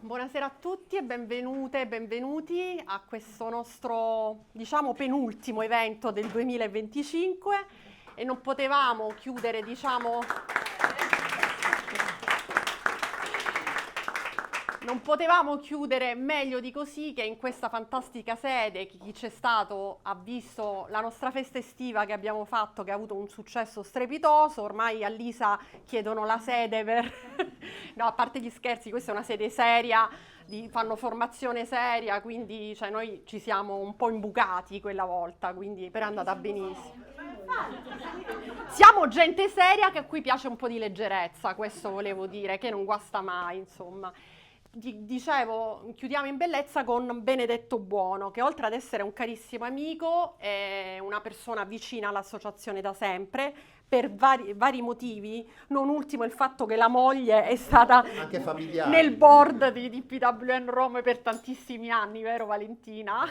buonasera a tutti e benvenute e benvenuti a questo nostro, diciamo, penultimo evento del 2025 e non potevamo chiudere, diciamo, non potevamo chiudere meglio di così che in questa fantastica sede. Chi c'è stato ha visto la nostra festa estiva che abbiamo fatto, che ha avuto un successo strepitoso. Ormai a Lisa chiedono la sede per... No, a parte gli scherzi, questa è una sede seria, fanno formazione seria, quindi cioè, noi ci siamo un po' imbucati quella volta, quindi per è andata benissimo. Siamo gente seria che a cui piace un po' di leggerezza, questo volevo dire, che non guasta mai, insomma. Dicevo, chiudiamo in bellezza con Benedetto Buono, che oltre ad essere un carissimo amico è una persona vicina all'associazione da sempre, per vari motivi, non ultimo il fatto che la moglie è stata anche nel board di PWN Rome per tantissimi anni, vero Valentina?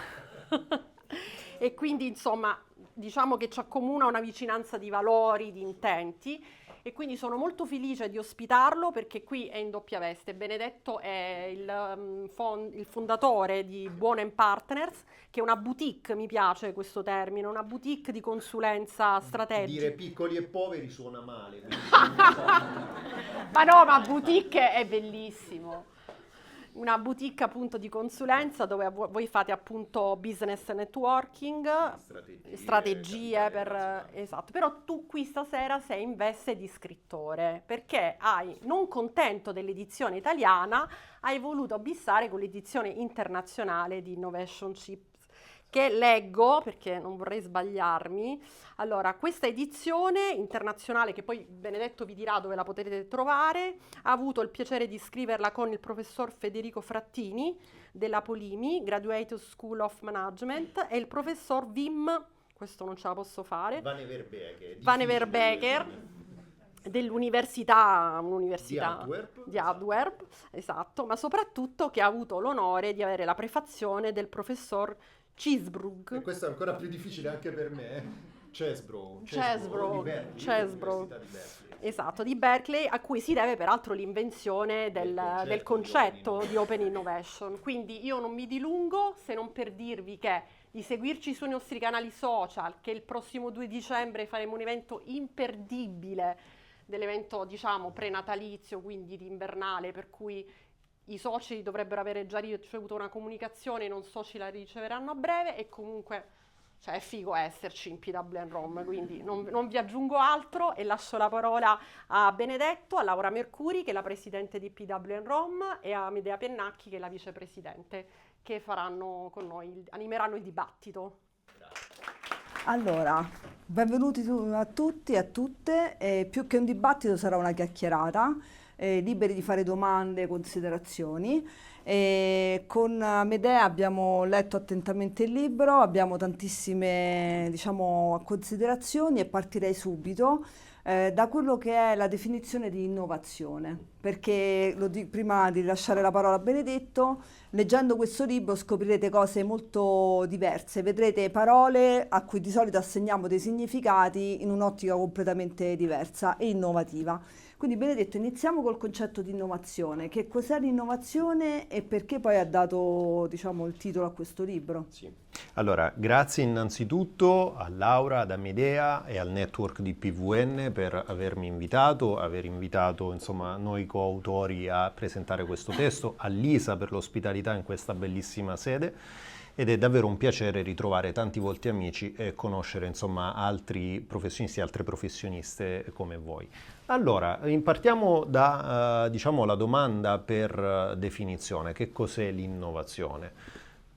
E quindi insomma diciamo che ci accomuna una vicinanza di valori, di intenti, e quindi sono molto felice di ospitarlo perché qui è in doppia veste. Benedetto è il fondatore di Buono & Partners, che è una boutique, mi piace questo termine, una boutique di consulenza strategica. Dire piccoli e poveri suona male. Ma no, ma boutique è bellissimo. Una boutique appunto di consulenza dove voi fate appunto business networking, strategie per... Esatto, però tu qui stasera sei in veste di scrittore perché non contento dell'edizione italiana, hai voluto bissare con l'edizione internazionale di Innovation Chips, che leggo perché non vorrei sbagliarmi. Allora, questa edizione internazionale, che poi Benedetto vi dirà dove la potete trovare, ha avuto il piacere di scriverla con il professor Federico Frattini della Polimi, Graduate School of Management, e il professor Wim, questo non ce la posso fare, Van Everbeker, dell'università di Antwerp, esatto, ma soprattutto che ha avuto l'onore di avere la prefazione del professor Chesbrough. E questo è ancora più difficile anche per me. Chesbrough, esatto, di Berkeley, a cui si deve peraltro l'invenzione del concetto di Open Innovation. Quindi io non mi dilungo se non per dirvi che di seguirci sui nostri canali social, che il prossimo 2 dicembre faremo un evento imperdibile, dell'evento diciamo prenatalizio, quindi di invernale, per cui i soci dovrebbero avere già ricevuto una comunicazione, i non soci la riceveranno a breve, e comunque cioè, è figo esserci in PWN Rome, quindi non vi aggiungo altro e lascio la parola a Benedetto, a Laura Mercuri che è la presidente di PWN Rome e a Medea Pennacchi che è la vicepresidente, che faranno con noi, animeranno il dibattito. Allora, benvenuti a tutti e a tutte, più che un dibattito sarà una chiacchierata. Liberi di fare domande, considerazioni. Con Medea abbiamo letto attentamente il libro, abbiamo tantissime diciamo, considerazioni e partirei subito da quello che è la definizione di innovazione, perché prima di lasciare la parola a Benedetto, leggendo questo libro scoprirete cose molto diverse, vedrete parole a cui di solito assegniamo dei significati in un'ottica completamente diversa e innovativa. Quindi Benedetto, iniziamo col concetto di innovazione. Che cos'è l'innovazione e perché poi ha dato, diciamo, il titolo a questo libro? Sì. Allora, grazie innanzitutto a Laura, ad Amedea e al network di PWN per avermi invitato, aver invitato insomma noi coautori a presentare questo testo, a Lisa per l'ospitalità in questa bellissima sede. Ed è davvero un piacere ritrovare tanti volti amici e conoscere insomma altri professionisti e altre professioniste come voi. Allora, partiamo da diciamo la domanda per definizione: che cos'è l'innovazione?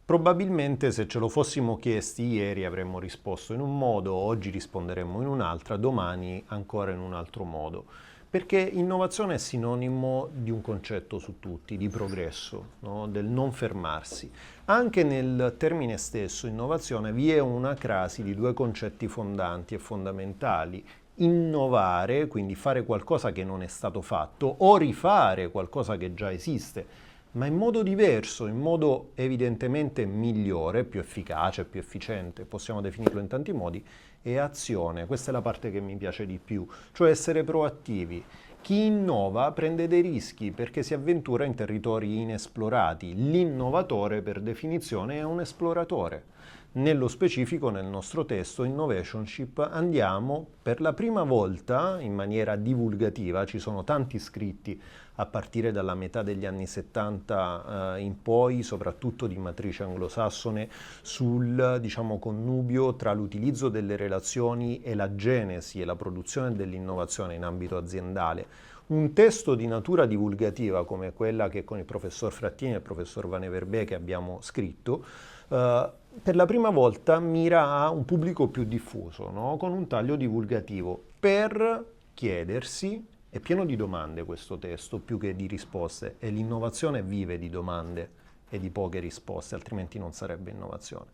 Probabilmente se ce lo fossimo chiesti ieri avremmo risposto in un modo, oggi risponderemmo in un'altra, domani ancora in un altro modo. Perché innovazione è sinonimo di un concetto su tutti, di progresso, no? Del non fermarsi. Anche nel termine stesso, innovazione, vi è una crasi di due concetti fondanti e fondamentali. Innovare, quindi fare qualcosa che non è stato fatto, o rifare qualcosa che già esiste, ma in modo diverso, in modo evidentemente migliore, più efficace, più efficiente, possiamo definirlo in tanti modi, e azione. Questa è la parte che mi piace di più, cioè essere proattivi. Chi innova prende dei rischi perché si avventura in territori inesplorati. L'innovatore, per definizione, è un esploratore. Nello specifico, nel nostro testo Innovationship, andiamo per la prima volta in maniera divulgativa, ci sono tanti scritti a partire dalla metà degli anni 70 in poi, soprattutto di matrice anglosassone, sul, diciamo, connubio tra l'utilizzo delle relazioni e la genesi e la produzione dell'innovazione in ambito aziendale. Un testo di natura divulgativa come quella che con il professor Frattini e il professor Van Everbeke abbiamo scritto, per la prima volta mira a un pubblico più diffuso, no? Con un taglio divulgativo, per chiedersi, è pieno di domande questo testo più che di risposte, e l'innovazione vive di domande e di poche risposte, altrimenti non sarebbe innovazione.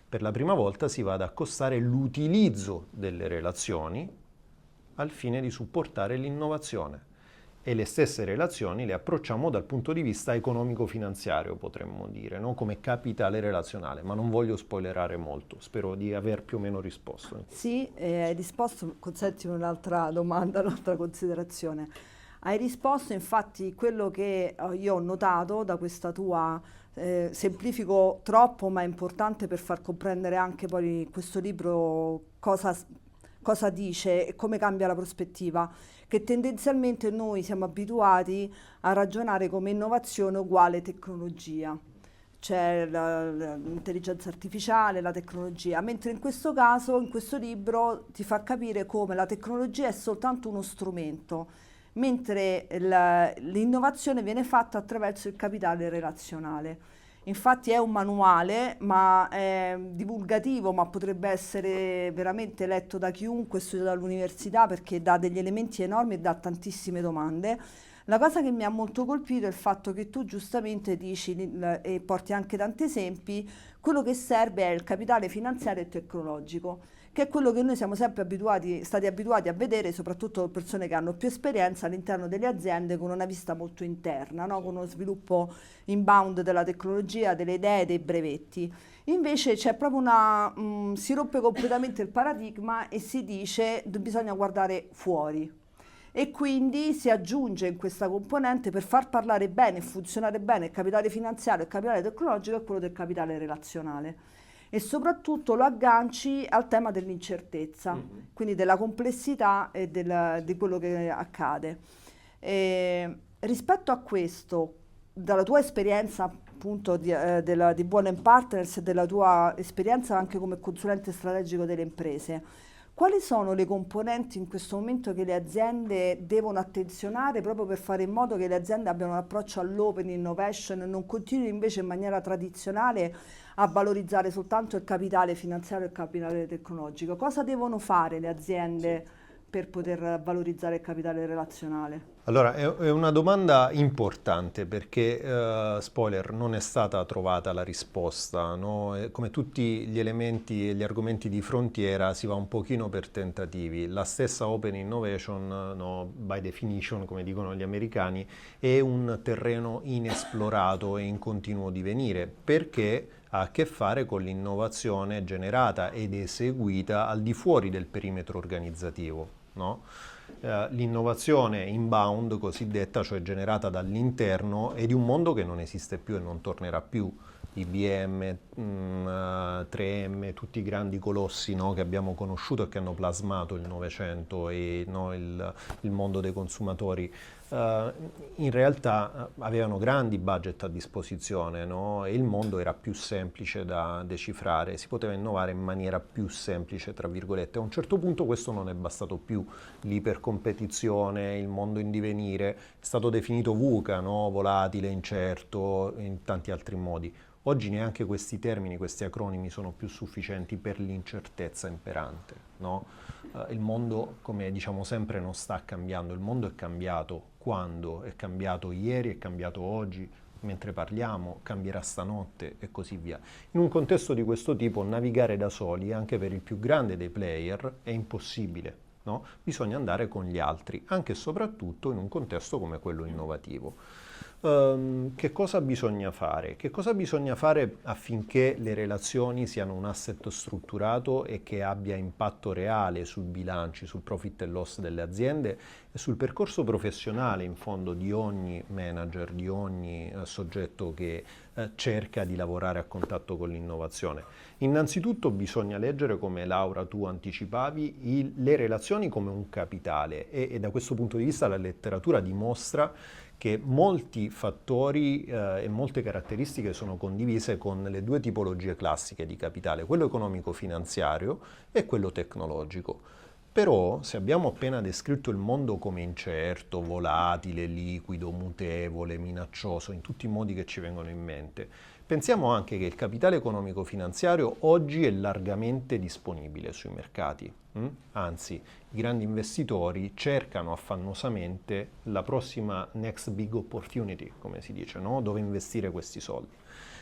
Per la prima volta si va ad accostare l'utilizzo delle relazioni al fine di supportare l'innovazione. E le stesse relazioni le approcciamo dal punto di vista economico-finanziario, potremmo dire, no? Come capitale relazionale, ma non voglio spoilerare molto, spero di aver più o meno risposto. Sì, hai risposto, consentimi un'altra domanda, un'altra considerazione. Hai risposto, infatti, quello che io ho notato da questa tua, semplifico troppo, ma è importante per far comprendere anche poi questo libro cosa dice e come cambia la prospettiva, che tendenzialmente noi siamo abituati a ragionare come innovazione uguale tecnologia, cioè l'intelligenza artificiale, la tecnologia, mentre in questo caso, in questo libro, ti fa capire come la tecnologia è soltanto uno strumento, mentre l'innovazione viene fatta attraverso il capitale relazionale. Infatti è un manuale, ma è divulgativo, ma potrebbe essere veramente letto da chiunque studia all'università, perché dà degli elementi enormi e dà tantissime domande. La cosa che mi ha molto colpito è il fatto che tu giustamente dici, e porti anche tanti esempi, quello che serve è il capitale finanziario e tecnologico, che è quello che noi siamo sempre stati abituati a vedere, soprattutto persone che hanno più esperienza all'interno delle aziende, con una vista molto interna, no? Con uno sviluppo inbound della tecnologia, delle idee, dei brevetti. Invece c'è proprio si rompe completamente il paradigma e si dice che bisogna guardare fuori. E quindi si aggiunge in questa componente, per far parlare bene e funzionare bene il capitale finanziario e il capitale tecnologico, è quello del capitale relazionale. E soprattutto lo agganci al tema dell'incertezza, quindi della complessità e di quello che accade. Rispetto a questo, dalla tua esperienza appunto di Buono Partners e della tua esperienza anche come consulente strategico delle imprese, quali sono le componenti in questo momento che le aziende devono attenzionare proprio per fare in modo che le aziende abbiano un approccio all'open innovation e non continuino invece in maniera tradizionale a valorizzare soltanto il capitale finanziario e il capitale tecnologico? Cosa devono fare le aziende per poter valorizzare il capitale relazionale? Allora, è una domanda importante perché, spoiler, non è stata trovata la risposta, no? Come tutti gli elementi e gli argomenti di frontiera si va un pochino per tentativi. La stessa Open Innovation, no, by definition, come dicono gli americani, è un terreno inesplorato e in continuo divenire, perché ha a che fare con l'innovazione generata ed eseguita al di fuori del perimetro organizzativo, no? L'innovazione inbound cosiddetta, cioè generata dall'interno, è di un mondo che non esiste più e non tornerà più. IBM, 3M, tutti i grandi colossi, no, che abbiamo conosciuto e che hanno plasmato il Novecento e, no, il mondo dei consumatori, in realtà avevano grandi budget a disposizione, no, e il mondo era più semplice da decifrare, si poteva innovare in maniera più semplice, tra virgolette. A un certo punto questo non è bastato più, l'ipercompetizione, il mondo in divenire, è stato definito VUCA, no, volatile, incerto, in tanti altri modi. Oggi neanche questi termini, questi acronimi sono più sufficienti per l'incertezza imperante, no? Il mondo, come diciamo sempre, non sta cambiando, il mondo è cambiato quando? È cambiato ieri, è cambiato oggi, mentre parliamo, cambierà stanotte e così via. In un contesto di questo tipo navigare da soli, anche per il più grande dei player, è impossibile, no? Bisogna andare con gli altri, anche e soprattutto in un contesto come quello innovativo. Che cosa bisogna fare? Che cosa bisogna fare affinché le relazioni siano un asset strutturato e che abbia impatto reale sui bilanci, sul profit and loss delle aziende e sul percorso professionale, in fondo, di ogni manager, di ogni soggetto che cerca di lavorare a contatto con l'innovazione? Innanzitutto bisogna leggere, come Laura tu anticipavi, le relazioni come un capitale e da questo punto di vista la letteratura dimostra che molti fattori e molte caratteristiche sono condivise con le due tipologie classiche di capitale, quello economico-finanziario e quello tecnologico. Però, se abbiamo appena descritto il mondo come incerto, volatile, liquido, mutevole, minaccioso, in tutti i modi che ci vengono in mente, pensiamo anche che il capitale economico-finanziario oggi è largamente disponibile sui mercati. Anzi, i grandi investitori cercano affannosamente la prossima next big opportunity, come si dice, no? Dove investire questi soldi.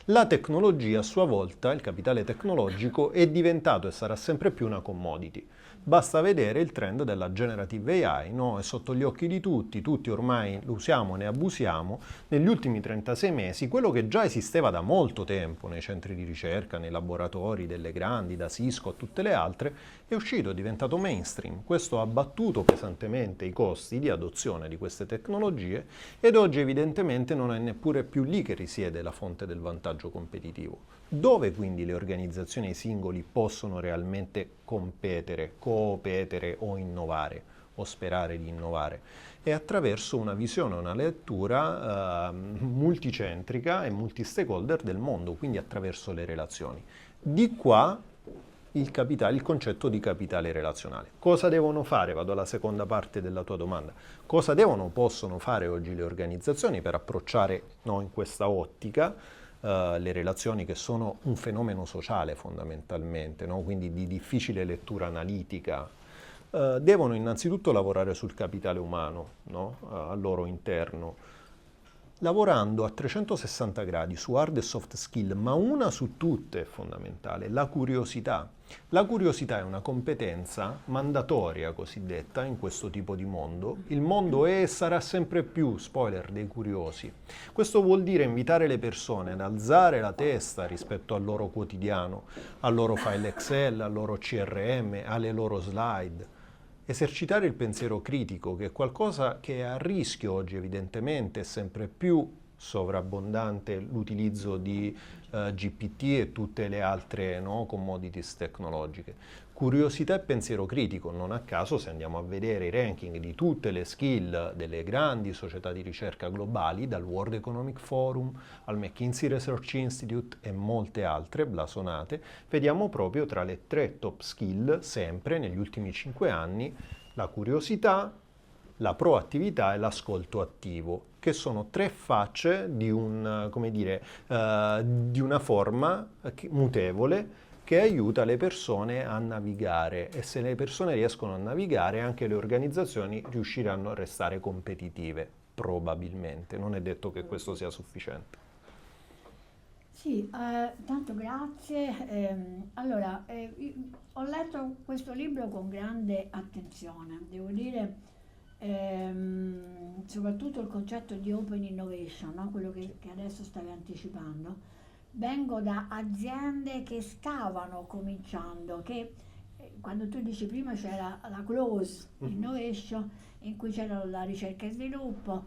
La tecnologia, a sua volta, il capitale tecnologico, è diventato e sarà sempre più una commodity. Basta vedere il trend della generative AI, no? È sotto gli occhi di tutti ormai lo usiamo, ne abusiamo. Negli ultimi 36 mesi, quello che già esisteva da molto tempo nei centri di ricerca, nei laboratori delle grandi, da Cisco a tutte le altre, è uscito, è diventato mainstream. Questo ha abbattuto pesantemente i costi di adozione di queste tecnologie ed oggi evidentemente non è neppure più lì che risiede la fonte del vantaggio competitivo. Dove quindi le organizzazioni e i singoli possono realmente competere, competere o innovare o sperare di innovare? È attraverso una visione, una lettura multicentrica e multi-stakeholder del mondo, quindi attraverso le relazioni. Di qua il concetto di capitale relazionale. Cosa devono fare? Vado alla seconda parte della tua domanda. Cosa possono fare oggi le organizzazioni per approcciare in questa ottica le relazioni, che sono un fenomeno sociale fondamentalmente, no? Quindi di difficile lettura analitica? Devono innanzitutto lavorare sul capitale umano, no? Al loro interno, lavorando a 360 gradi su hard e soft skill, ma una su tutte è fondamentale: la curiosità. La curiosità è una competenza mandatoria cosiddetta in questo tipo di mondo. Il mondo è e sarà sempre più, spoiler, dei curiosi. Questo vuol dire invitare le persone ad alzare la testa rispetto al loro quotidiano, al loro file Excel, al loro CRM, alle loro slide. Esercitare il pensiero critico, che è qualcosa che è a rischio oggi evidentemente, è sempre più sovrabbondante l'utilizzo di GPT e tutte le altre commodities tecnologiche. Curiosità e pensiero critico, non a caso se andiamo a vedere i ranking di tutte le skill delle grandi società di ricerca globali, dal World Economic Forum al McKinsey Research Institute e molte altre blasonate, vediamo proprio tra le 3 top skill sempre negli ultimi 5 anni la curiosità, la proattività e l'ascolto attivo, che sono 3 facce di una forma mutevole che aiuta le persone a navigare, e se le persone riescono a navigare anche le organizzazioni riusciranno a restare competitive, probabilmente. Non è detto che questo sia sufficiente. Sì, tanto grazie. Allora, ho letto questo libro con grande attenzione, devo dire. Soprattutto il concetto di open innovation, no? Quello che adesso stavi anticipando. Vengo da aziende che stavano cominciando, che quando tu dici prima c'era la close innovation, in cui c'era la ricerca e sviluppo,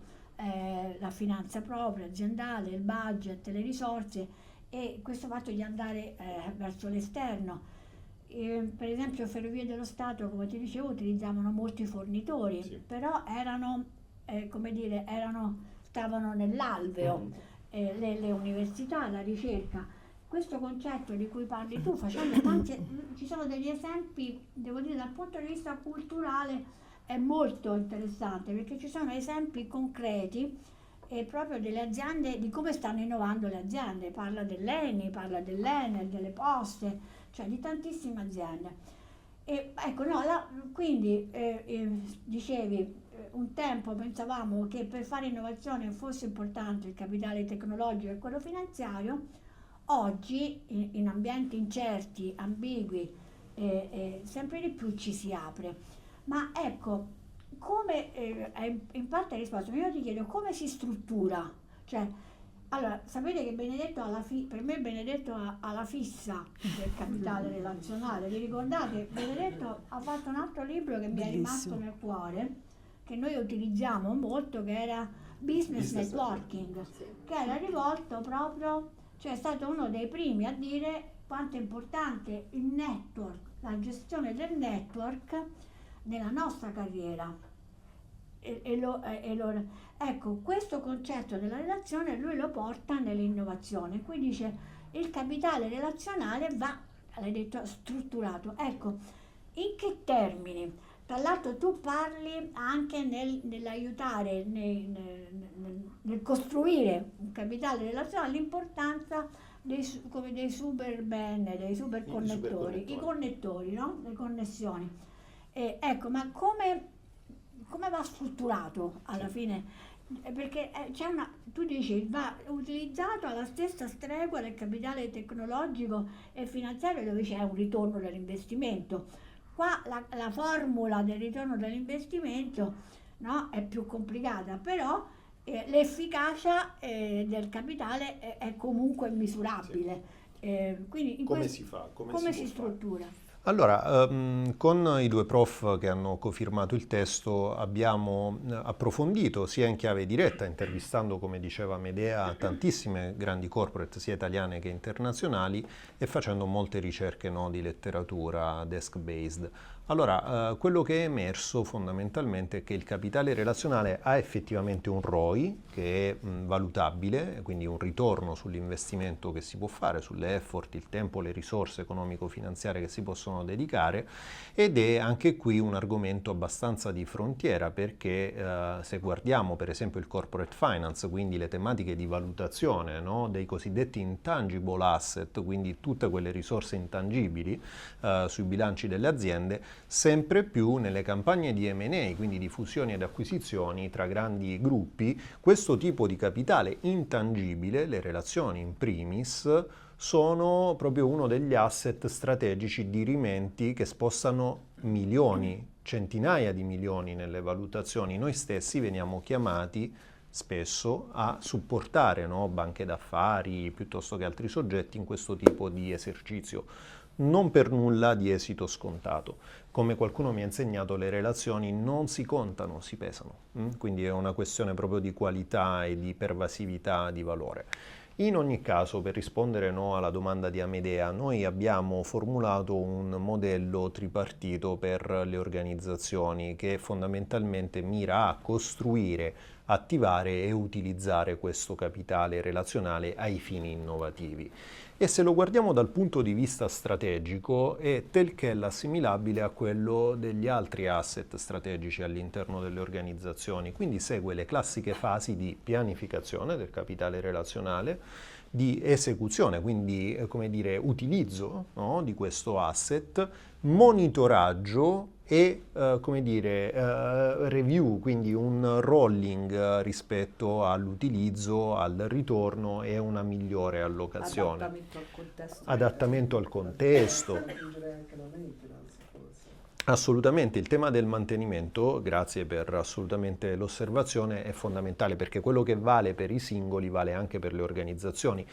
la finanza propria, aziendale, il budget, le risorse e questo fatto di andare verso l'esterno. Per esempio Ferrovie dello Stato, come ti dicevo, utilizzavano molti fornitori, sì, però stavano nell'alveo, le università, la ricerca. Questo concetto di cui parli tu, facendo ci sono degli esempi, devo dire, dal punto di vista culturale è molto interessante, perché ci sono esempi concreti proprio delle aziende, di come stanno innovando le aziende. Parla dell'ENI, parla dell'Enel, delle poste, cioè di tantissime aziende. E ecco, quindi dicevi, un tempo pensavamo che per fare innovazione fosse importante il capitale tecnologico e quello finanziario. Oggi in ambienti incerti, ambigui, sempre di più ci si apre. Ma ecco, come in parte hai risposto, ma io ti chiedo come si struttura Cioè, allora, sapete che Benedetto per me Benedetto ha la fissa del capitale relazionale. Vi ricordate? Benedetto ha fatto un altro libro che mi è rimasto nel cuore, che noi utilizziamo molto, che era Business Networking, che era rivolto proprio, cioè è stato uno dei primi a dire quanto è importante il network, la gestione del network nella nostra carriera. Ecco, questo concetto della relazione lui lo porta nell'innovazione. Qui dice il capitale relazionale va, l'hai detto, strutturato. Ecco, in che termini? Tra l'altro tu parli anche nell'aiutare, nel costruire un capitale relazionale, l'importanza dei super band, dei super connettori, i connettori, no? Le connessioni. Ecco, ma come va strutturato alla fine? Perché tu dici, va utilizzato alla stessa stregua del capitale tecnologico e finanziario dove c'è un ritorno dell'investimento. Qua la formula del ritorno dell'investimento, no, è più complicata, però l'efficacia del capitale è comunque misurabile. Quindi come si fa? Come si struttura? Allora, con i due prof che hanno cofirmato il testo abbiamo approfondito sia in chiave diretta, intervistando, come diceva Medea, tantissime grandi corporate, sia italiane che internazionali, e facendo molte ricerche, no, di letteratura desk-based. Allora, quello che è emerso fondamentalmente è che il capitale relazionale ha effettivamente un ROI che è valutabile, quindi un ritorno sull'investimento che si può fare, sulle effort, il tempo, le risorse economico-finanziarie che si possono dedicare, ed è anche qui un argomento abbastanza di frontiera, perché se guardiamo per esempio il corporate finance, quindi le tematiche di valutazione, no, dei cosiddetti intangible asset, quindi tutte quelle risorse intangibili sui bilanci delle aziende, sempre più nelle campagne di M&A, quindi di fusioni ed acquisizioni tra grandi gruppi, questo tipo di capitale intangibile, le relazioni in primis, sono proprio uno degli asset strategici dirimenti che spostano milioni, centinaia di milioni nelle valutazioni. Noi stessi veniamo chiamati spesso a supportare, no, banche d'affari piuttosto che altri soggetti in questo tipo di esercizio. Non per nulla di esito scontato. Come qualcuno mi ha insegnato, le relazioni non si contano, si pesano. Quindi è una questione proprio di qualità e di pervasività di valore. In ogni caso, per rispondere, no, alla domanda di Amedea, noi abbiamo formulato un modello tripartito per le organizzazioni che fondamentalmente mira a costruire, attivare e utilizzare questo capitale relazionale ai fini innovativi. E se lo guardiamo dal punto di vista strategico è tel quel assimilabile a quello degli altri asset strategici all'interno delle organizzazioni, quindi segue le classiche fasi di pianificazione del capitale relazionale, di esecuzione, quindi come dire utilizzo, no, di questo asset, monitoraggio e come dire review, quindi un rolling rispetto all'utilizzo, al ritorno e una migliore allocazione. Adattamento al contesto. Adattamento al contesto. Assolutamente, il tema del mantenimento, grazie per assolutamente l'osservazione, è fondamentale, perché quello che vale per i singoli vale anche per le organizzazioni.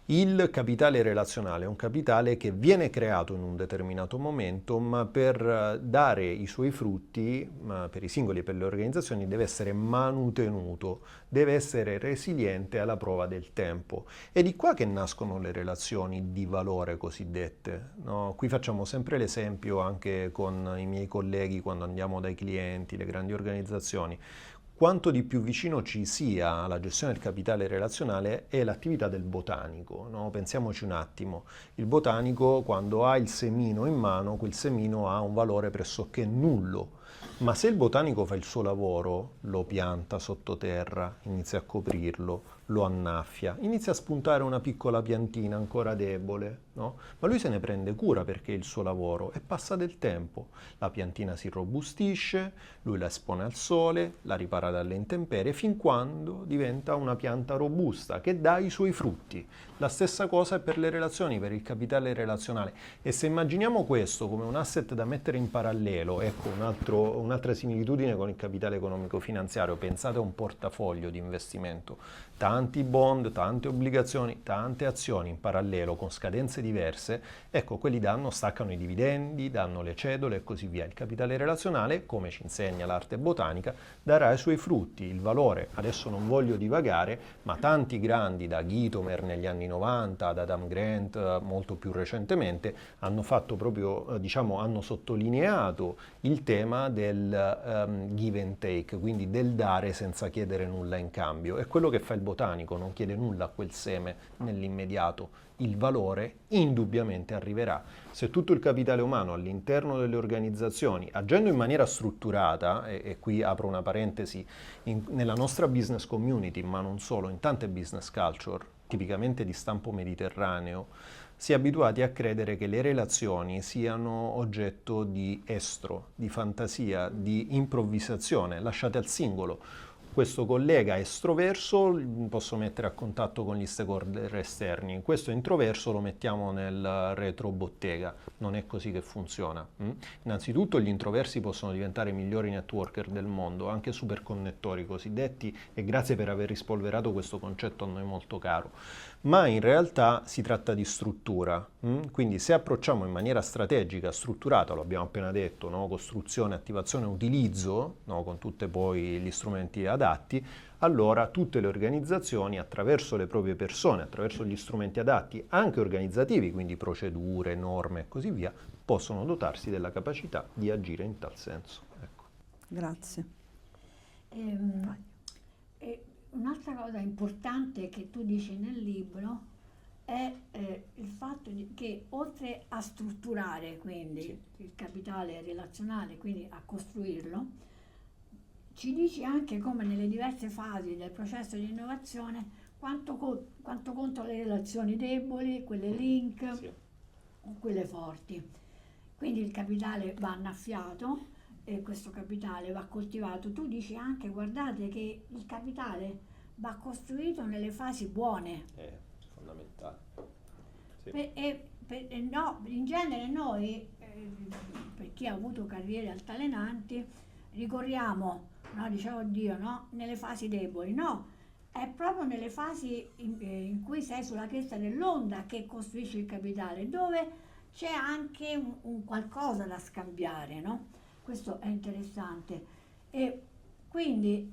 Il capitale relazionale è un capitale che viene creato in un determinato momento, ma per dare i suoi frutti, per i singoli e per le organizzazioni, deve essere manutenuto, deve essere resiliente alla prova del tempo. È di qua che nascono le relazioni di valore cosiddette, no? Qui facciamo sempre l'esempio anche con i miei colleghi quando andiamo dai clienti, le grandi organizzazioni. Quanto di più vicino ci sia alla gestione del capitale relazionale è l'attività del botanico, no? Pensiamoci un attimo, il botanico quando ha il semino in mano, quel semino ha un valore pressoché nullo, ma se il botanico fa il suo lavoro, lo pianta sottoterra, inizia a coprirlo, lo annaffia, inizia a spuntare una piccola piantina ancora debole, no? Ma lui se ne prende cura perché è il suo lavoro e passa del tempo. La piantina si robustisce, lui la espone al sole, la ripara dalle intemperie, fin quando diventa una pianta robusta che dà i suoi frutti. La stessa cosa è per le relazioni, per il capitale relazionale. E se immaginiamo questo come un asset da mettere in parallelo, ecco un'altra similitudine con il capitale economico finanziario, pensate a un portafoglio di investimento. tanti bond, tante obbligazioni, tante azioni in parallelo con scadenze diverse, ecco, quelli staccano i dividendi, danno le cedole e così via. Il capitale relazionale, come ci insegna l'arte botanica, darà i suoi frutti, il valore. Adesso non voglio divagare, ma tanti grandi, da Gitomer negli anni 90, ad Adam Grant molto più recentemente, hanno fatto proprio, hanno sottolineato il tema del give and take, quindi del dare senza chiedere nulla in cambio. È quello che fa il botanico, non chiede nulla a quel seme nell'immediato. Il valore indubbiamente arriverà. Se tutto il capitale umano all'interno delle organizzazioni, agendo in maniera strutturata, e qui apro una parentesi, nella nostra business community, ma non solo, in tante business culture, tipicamente di stampo mediterraneo, si è abituati a credere che le relazioni siano oggetto di estro, di fantasia, di improvvisazione, lasciate al singolo. Questo collega estroverso posso mettere a contatto con gli stakeholder esterni, questo introverso lo mettiamo nel retro bottega. Non è così che funziona. Innanzitutto gli introversi possono diventare i migliori networker del mondo, anche superconnettori cosiddetti, e grazie per aver rispolverato questo concetto a noi molto caro. Ma in realtà si tratta di struttura, quindi se approcciamo in maniera strategica, strutturata, lo abbiamo appena detto, no? Costruzione, attivazione, utilizzo, no? Con tutti poi gli strumenti adatti, allora tutte le organizzazioni attraverso le proprie persone, attraverso gli strumenti adatti, anche organizzativi, quindi procedure, norme e così via, possono dotarsi della capacità di agire in tal senso. Ecco. Grazie. Un'altra cosa importante che tu dici nel libro è il fatto che oltre a strutturare quindi il capitale relazionale, quindi a costruirlo, ci dici anche come nelle diverse fasi del processo di innovazione quanto contano le relazioni deboli, quelle link, quelle forti. Quindi il capitale va annaffiato e questo capitale va coltivato. Tu dici anche, guardate, che il capitale va costruito nelle fasi buone. È fondamentale. Sì. No, in genere noi, per chi ha avuto carriere altalenanti, ricorriamo, no, diciamo, oddio, no, nelle fasi deboli. No, è proprio nelle fasi in cui sei sulla cresta dell'onda che costruisci il capitale, dove c'è anche un qualcosa da scambiare, no? Questo è interessante. E quindi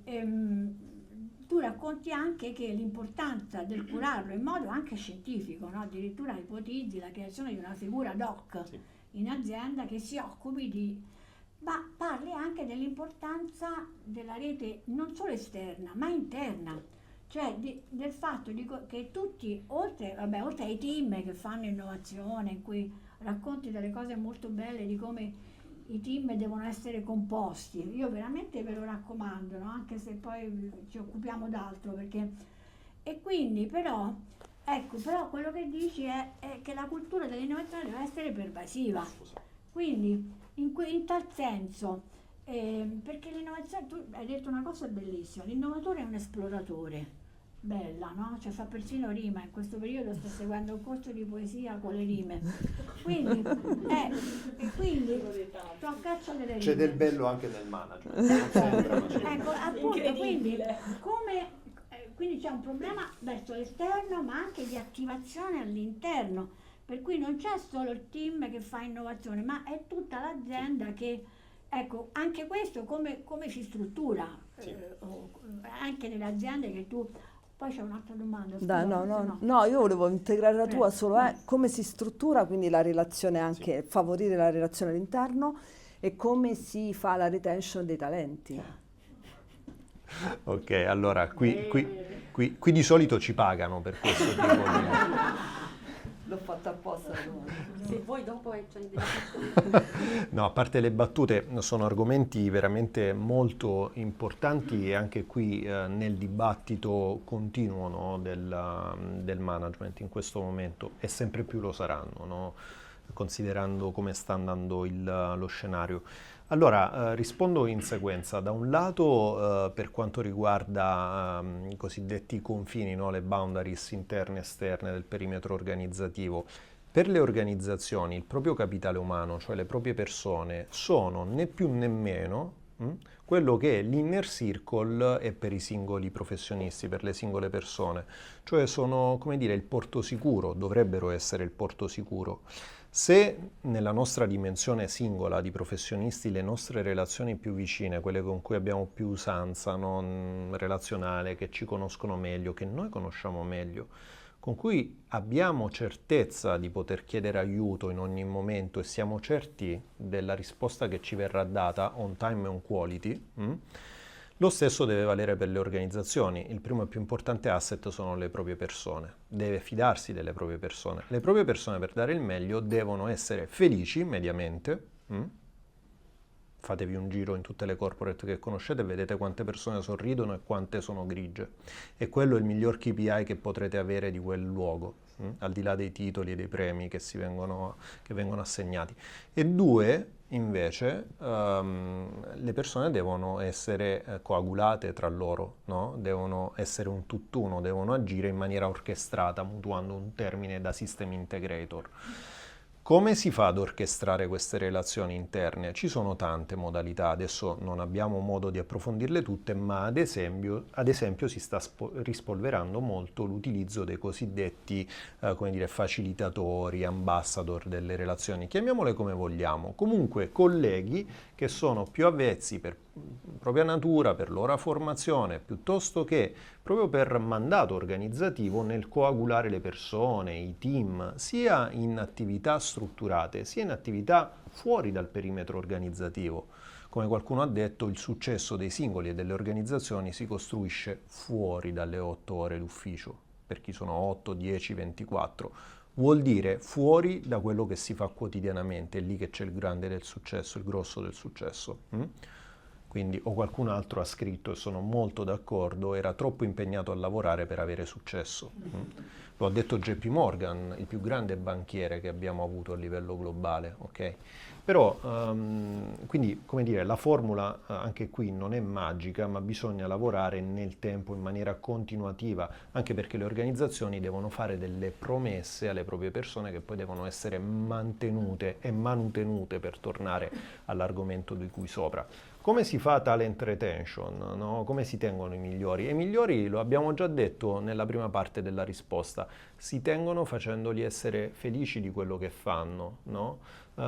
tu racconti anche che l'importanza del curarlo in modo anche scientifico, no? Addirittura ipotizzi la creazione di una figura doc in azienda che si occupi di... Ma parli anche dell'importanza della rete non solo esterna, ma interna. Cioè del fatto che tutti, oltre ai team che fanno innovazione, in cui racconti delle cose molto belle di come i team devono essere composti, io veramente ve lo raccomando, no? Anche se poi ci occupiamo d'altro, perché... E quindi però, ecco, però quello che dici è che la cultura dell'innovazione deve essere pervasiva. Quindi in tal senso, perché l'innovazione, tu hai detto una cosa bellissima, l'innovatore è un esploratore. Bella, no? Cioè fa persino rima, in questo periodo sto seguendo un corso di poesia con le rime. Quindi, sto a caccia delle rime. C'è del bello anche nel management. Non sembra, ma c'è. Ecco, appunto, quindi c'è un problema verso l'esterno, ma anche di attivazione all'interno. Per cui non c'è solo il team che fa innovazione, ma è tutta l'azienda che, ecco, anche questo come si struttura, anche nelle aziende che tu... Poi c'è un'altra domanda. Scusa, no, io volevo integrare la tua solo, come si struttura quindi la relazione, anche favorire la relazione all'interno, e come si fa la retention dei talenti. Ok, allora qui di solito ci pagano per questo tipo di... L'ho fatta apposta. Se vuoi dopo No, a parte le battute, sono argomenti veramente molto importanti e anche qui nel dibattito continuo, no, del management in questo momento, e sempre più lo saranno, no, considerando come sta andando lo scenario. Allora, rispondo in sequenza. Da un lato, per quanto riguarda i cosiddetti confini, no, le boundaries interne e esterne del perimetro organizzativo, per le organizzazioni il proprio capitale umano, cioè le proprie persone, sono né più né meno Quello che l'inner circle è per i singoli professionisti, per le singole persone, cioè sono, come dire, il porto sicuro, dovrebbero essere il porto sicuro. Se nella nostra dimensione singola di professionisti le nostre relazioni più vicine, quelle con cui abbiamo più usanza, no, relazionale, che ci conoscono meglio, che noi conosciamo meglio, con cui abbiamo certezza di poter chiedere aiuto in ogni momento e siamo certi della risposta che ci verrà data on time e on quality, lo stesso deve valere per le organizzazioni. Il primo e più importante asset sono le proprie persone. Deve fidarsi delle proprie persone. Le proprie persone, per dare il meglio, devono essere felici mediamente. Fatevi un giro in tutte le corporate che conoscete e vedete quante persone sorridono e quante sono grigie. E quello è il miglior KPI che potrete avere di quel luogo, al di là dei titoli e dei premi che vengono assegnati. E due, invece, le persone devono essere coagulate tra loro, no? Devono essere un tutt'uno, devono agire in maniera orchestrata, mutuando un termine da system integrator. Come si fa ad orchestrare queste relazioni interne? Ci sono tante modalità, adesso non abbiamo modo di approfondirle tutte, ma ad esempio si sta rispolverando molto l'utilizzo dei cosiddetti facilitatori, ambassador delle relazioni, chiamiamole come vogliamo, comunque colleghi che sono più avvezzi per propria natura, per loro formazione, piuttosto che proprio per mandato organizzativo nel coagulare le persone, i team, sia in attività strutturate, sia in attività fuori dal perimetro organizzativo. Come qualcuno ha detto, il successo dei singoli e delle organizzazioni si costruisce fuori dalle 8 ore d'ufficio, per chi sono 8, 10, 24. Vuol dire fuori da quello che si fa quotidianamente, è lì che c'è il grande del successo, il grosso del successo. Quindi, o qualcun altro ha scritto, e sono molto d'accordo, era troppo impegnato a lavorare per avere successo. Lo ha detto JP Morgan, il più grande banchiere che abbiamo avuto a livello globale, ok? Però, quindi, come dire, la formula anche qui non è magica, ma bisogna lavorare nel tempo in maniera continuativa, anche perché le organizzazioni devono fare delle promesse alle proprie persone che poi devono essere mantenute e manutenute, per tornare all'argomento di cui sopra. Come si fa talent retention? No? Come si tengono i migliori? E i migliori, lo abbiamo già detto nella prima parte della risposta, si tengono facendoli essere felici di quello che fanno, no?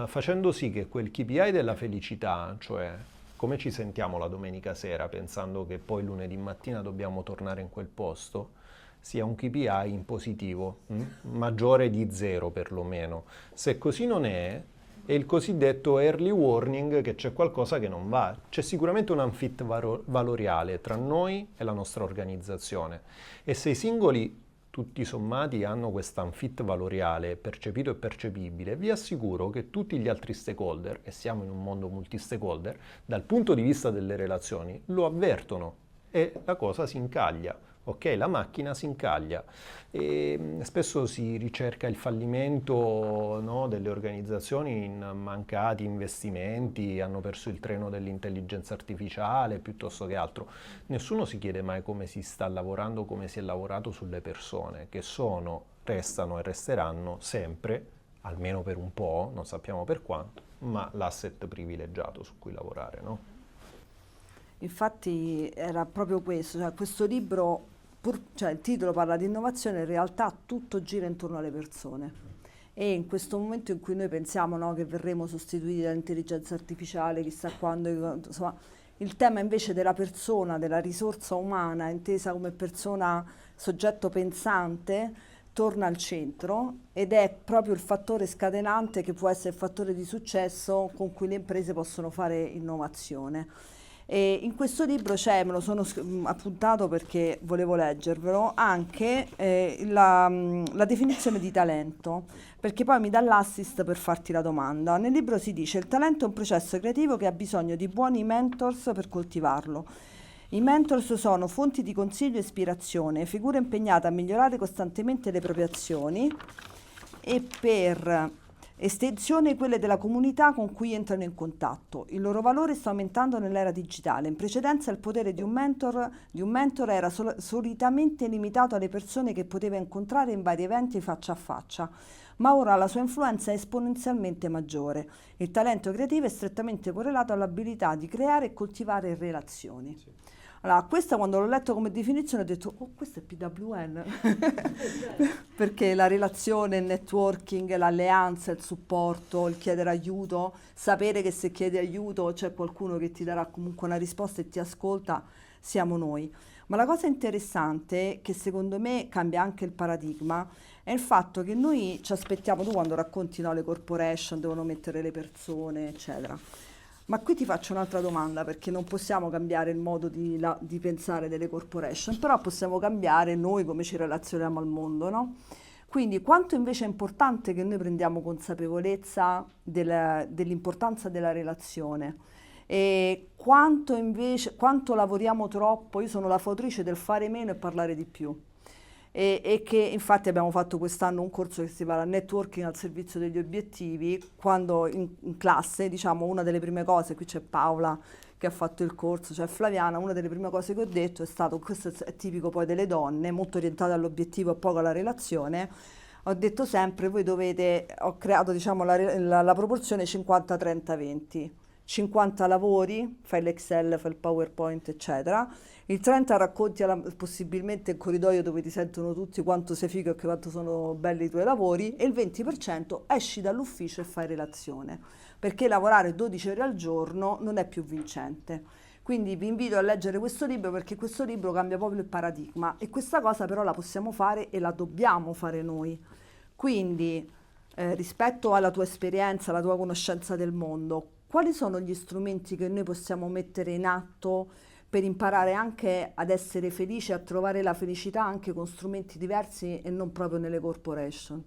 Facendo sì che quel KPI della felicità, cioè come ci sentiamo la domenica sera pensando che poi lunedì mattina dobbiamo tornare in quel posto, sia un KPI in positivo, maggiore di 0 perlomeno. Se così non è il cosiddetto early warning che c'è qualcosa che non va. C'è sicuramente un unfit valoriale tra noi e la nostra organizzazione. E se i singoli tutti sommati hanno questo unfit valoriale percepito e percepibile, vi assicuro che tutti gli altri stakeholder, e siamo in un mondo multi-stakeholder, dal punto di vista delle relazioni, lo avvertono e la cosa si incaglia. Ok, la macchina si incaglia e spesso si ricerca il fallimento, no, delle organizzazioni in mancati investimenti, hanno perso il treno dell'intelligenza artificiale piuttosto che altro. Nessuno si chiede mai come si sta lavorando, come si è lavorato sulle persone, che sono, restano e resteranno sempre, almeno per un po', non sappiamo per quanto, ma l'asset privilegiato su cui lavorare, no? Infatti era proprio questo, cioè questo libro, il titolo parla di innovazione, in realtà tutto gira intorno alle persone. E in questo momento in cui noi pensiamo, no, che verremo sostituiti dall'intelligenza artificiale, chissà quando, insomma, il tema invece della persona, della risorsa umana, intesa come persona, soggetto pensante, torna al centro ed è proprio il fattore scatenante che può essere il fattore di successo con cui le imprese possono fare innovazione. E in questo libro c'è, me lo sono appuntato perché volevo leggervelo, anche la definizione di talento, perché poi mi dà l'assist per farti la domanda. Nel libro si dice: il talento è un processo creativo che ha bisogno di buoni mentors per coltivarlo. I mentors sono fonti di consiglio e ispirazione, figure impegnate a migliorare costantemente le proprie azioni e per estensione quelle della comunità con cui entrano in contatto. Il loro valore sta aumentando nell'era digitale. In precedenza il potere di un mentor era solitamente limitato alle persone che poteva incontrare in vari eventi faccia a faccia. ma ora la sua influenza è esponenzialmente maggiore. Il talento creativo è strettamente correlato all'abilità di creare e coltivare relazioni. Allora, questa quando l'ho letto come definizione ho detto, oh, questo è PWN, perché la relazione, il networking, l'alleanza, il supporto, il chiedere aiuto, sapere che se chiedi aiuto c'è qualcuno che ti darà comunque una risposta e ti ascolta, siamo noi. Ma la cosa interessante, che secondo me cambia anche il paradigma, è il fatto che noi ci aspettiamo, tu quando racconti, no, le corporation devono mettere le persone, eccetera. Ma qui ti faccio un'altra domanda, perché non possiamo cambiare il modo di pensare delle corporation, però possiamo cambiare noi come ci relazioniamo al mondo, no? Quindi quanto invece è importante che noi prendiamo consapevolezza dell'importanza della relazione e quanto lavoriamo troppo. Io sono la fautrice del fare meno e parlare di più. E che infatti abbiamo fatto quest'anno un corso che si chiama Networking al servizio degli obiettivi, quando in classe, diciamo, una delle prime cose, qui c'è Paola che ha fatto il corso, cioè Flaviana, una delle prime cose che ho detto è stato, questo è tipico poi delle donne, molto orientate all'obiettivo e poco alla relazione, ho detto sempre, voi dovete, ho creato diciamo la proporzione 50-30-20, 50 lavori, fai l'Excel, fai il PowerPoint, eccetera, il 30 racconti possibilmente in corridoio dove ti sentono tutti quanto sei figo e quanto sono belli i tuoi lavori, e il 20% esci dall'ufficio e fai relazione, perché lavorare 12 ore al giorno non è più vincente. Quindi vi invito a leggere questo libro, perché questo libro cambia proprio il paradigma, e questa cosa però la possiamo fare e la dobbiamo fare noi. Quindi rispetto alla tua esperienza, alla tua conoscenza del mondo, quali sono gli strumenti che noi possiamo mettere in atto per imparare anche ad essere felici, a trovare la felicità anche con strumenti diversi e non proprio nelle corporation?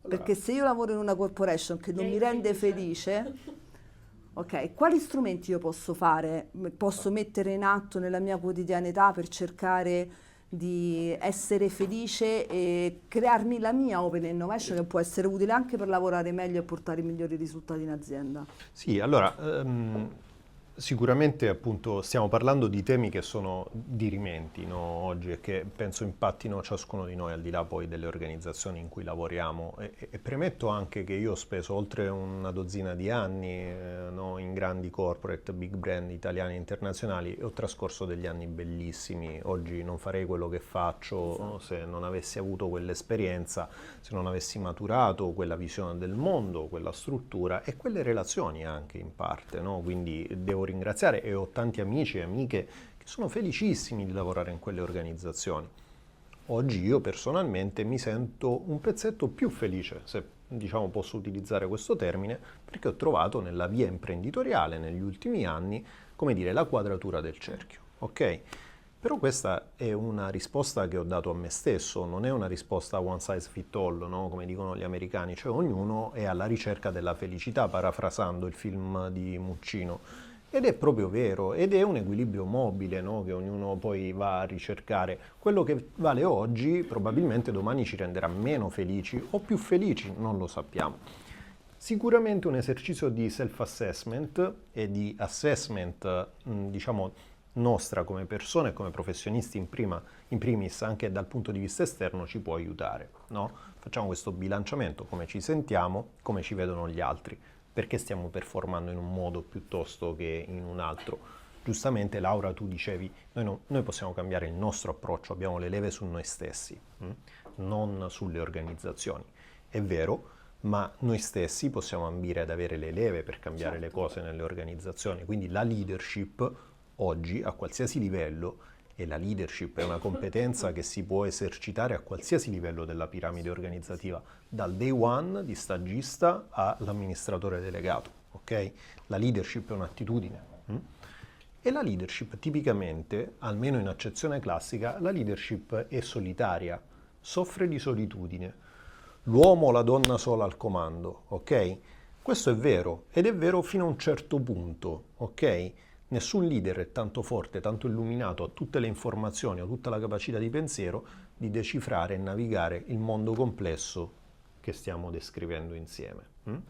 Allora, Perché se io lavoro in una corporation che non mi rende felice, ok, quali strumenti io posso fare, posso mettere in atto nella mia quotidianità per cercare di essere felice e crearmi la mia open innovation, che può essere utile anche per lavorare meglio e portare i migliori risultati in azienda? Sì, allora, sicuramente appunto stiamo parlando di temi che sono dirimenti, no, oggi, e che penso impattino ciascuno di noi al di là poi delle organizzazioni in cui lavoriamo, e premetto anche che io ho speso oltre una dozzina di anni no, in grandi corporate, big brand italiani e internazionali, e ho trascorso degli anni bellissimi. Oggi non farei quello che faccio, no, se non avessi avuto quell'esperienza, se non avessi maturato quella visione del mondo, quella struttura e quelle relazioni anche in parte, no? Quindi devo ringraziare, e ho tanti amici e amiche che sono felicissimi di lavorare in quelle organizzazioni. Oggi io personalmente mi sento un pezzetto più felice, se diciamo posso utilizzare questo termine, perché ho trovato nella via imprenditoriale negli ultimi anni, come dire, la quadratura del cerchio, ok? Però questa è una risposta che ho dato a me stesso, non è una risposta one size fit all, no? Come dicono gli americani, cioè ognuno è alla ricerca della felicità, parafrasando il film di Muccino. Ed è proprio vero, ed è un equilibrio mobile, no? Che ognuno poi va a ricercare. Quello che vale oggi probabilmente domani ci renderà meno felici o più felici, non lo sappiamo. Sicuramente un esercizio di self-assessment e di assessment, diciamo, nostra come persone e come professionisti in primis anche dal punto di vista esterno ci può aiutare, no? Facciamo questo bilanciamento, come ci sentiamo, come ci vedono gli altri. Perché stiamo performando in un modo piuttosto che in un altro? Giustamente Laura, tu dicevi, noi possiamo cambiare il nostro approccio, abbiamo le leve su noi stessi, non sulle organizzazioni. È vero, ma noi stessi possiamo ambire ad avere le leve per cambiare le cose nelle organizzazioni. Quindi la leadership oggi, a qualsiasi livello, e la leadership è una competenza che si può esercitare a qualsiasi livello della piramide organizzativa, dal day one di stagista all'amministratore delegato, ok? La leadership è un'attitudine. E la leadership tipicamente, almeno in accezione classica, la leadership è solitaria, soffre di solitudine. L'uomo o la donna sola al comando, ok? Questo è vero, ed è vero fino a un certo punto, ok? Nessun leader è tanto forte, tanto illuminato, ha tutte le informazioni, ha tutta la capacità di pensiero di decifrare e navigare il mondo complesso che stiamo descrivendo insieme,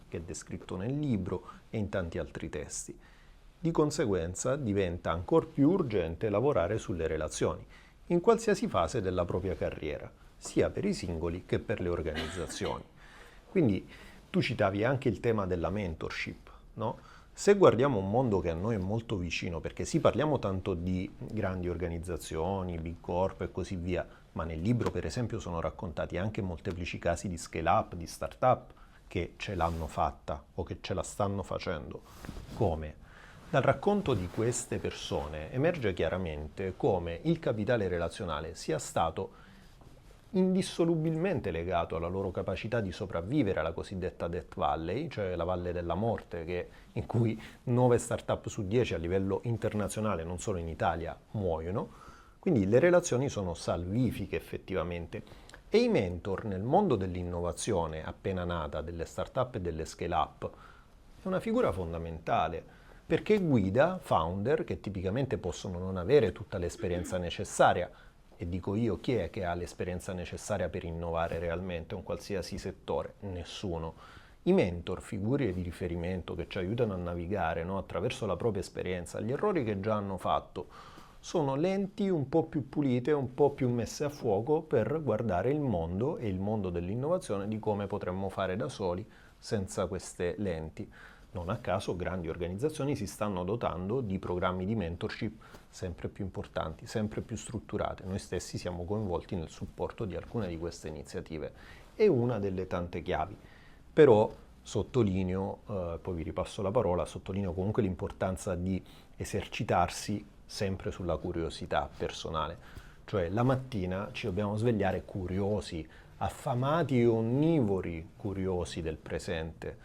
che è descritto nel libro e in tanti altri testi. Di conseguenza diventa ancor più urgente lavorare sulle relazioni, in qualsiasi fase della propria carriera, sia per i singoli che per le organizzazioni. Quindi tu citavi anche il tema della mentorship, no? Se guardiamo un mondo che a noi è molto vicino, perché sì, parliamo tanto di grandi organizzazioni, big corp e così via, ma nel libro per esempio sono raccontati anche molteplici casi di scale up, di start-up che ce l'hanno fatta o che ce la stanno facendo. Come? Dal racconto di queste persone emerge chiaramente come il capitale relazionale sia stato indissolubilmente legato alla loro capacità di sopravvivere alla cosiddetta Death Valley, cioè la valle della morte, in cui 9 start-up su 10 a livello internazionale, non solo in Italia, muoiono. Quindi le relazioni sono salvifiche effettivamente. E i mentor nel mondo dell'innovazione appena nata, delle start-up e delle scale-up, è una figura fondamentale, perché guida founder che tipicamente possono non avere tutta l'esperienza necessaria. E dico io, chi è che ha l'esperienza necessaria per innovare realmente un qualsiasi settore? Nessuno. I mentor, figure di riferimento che ci aiutano a navigare, no, attraverso la propria esperienza, gli errori che già hanno fatto, sono lenti un po' più pulite, un po' più messe a fuoco per guardare il mondo e il mondo dell'innovazione di come potremmo fare da soli senza queste lenti. Non a caso grandi organizzazioni si stanno dotando di programmi di mentorship sempre più importanti, sempre più strutturate. Noi stessi siamo coinvolti nel supporto di alcune di queste iniziative. È una delle tante chiavi. Però sottolineo, poi vi ripasso la parola, sottolineo comunque l'importanza di esercitarsi sempre sulla curiosità personale. Cioè la mattina ci dobbiamo svegliare curiosi, affamati e onnivori curiosi del presente,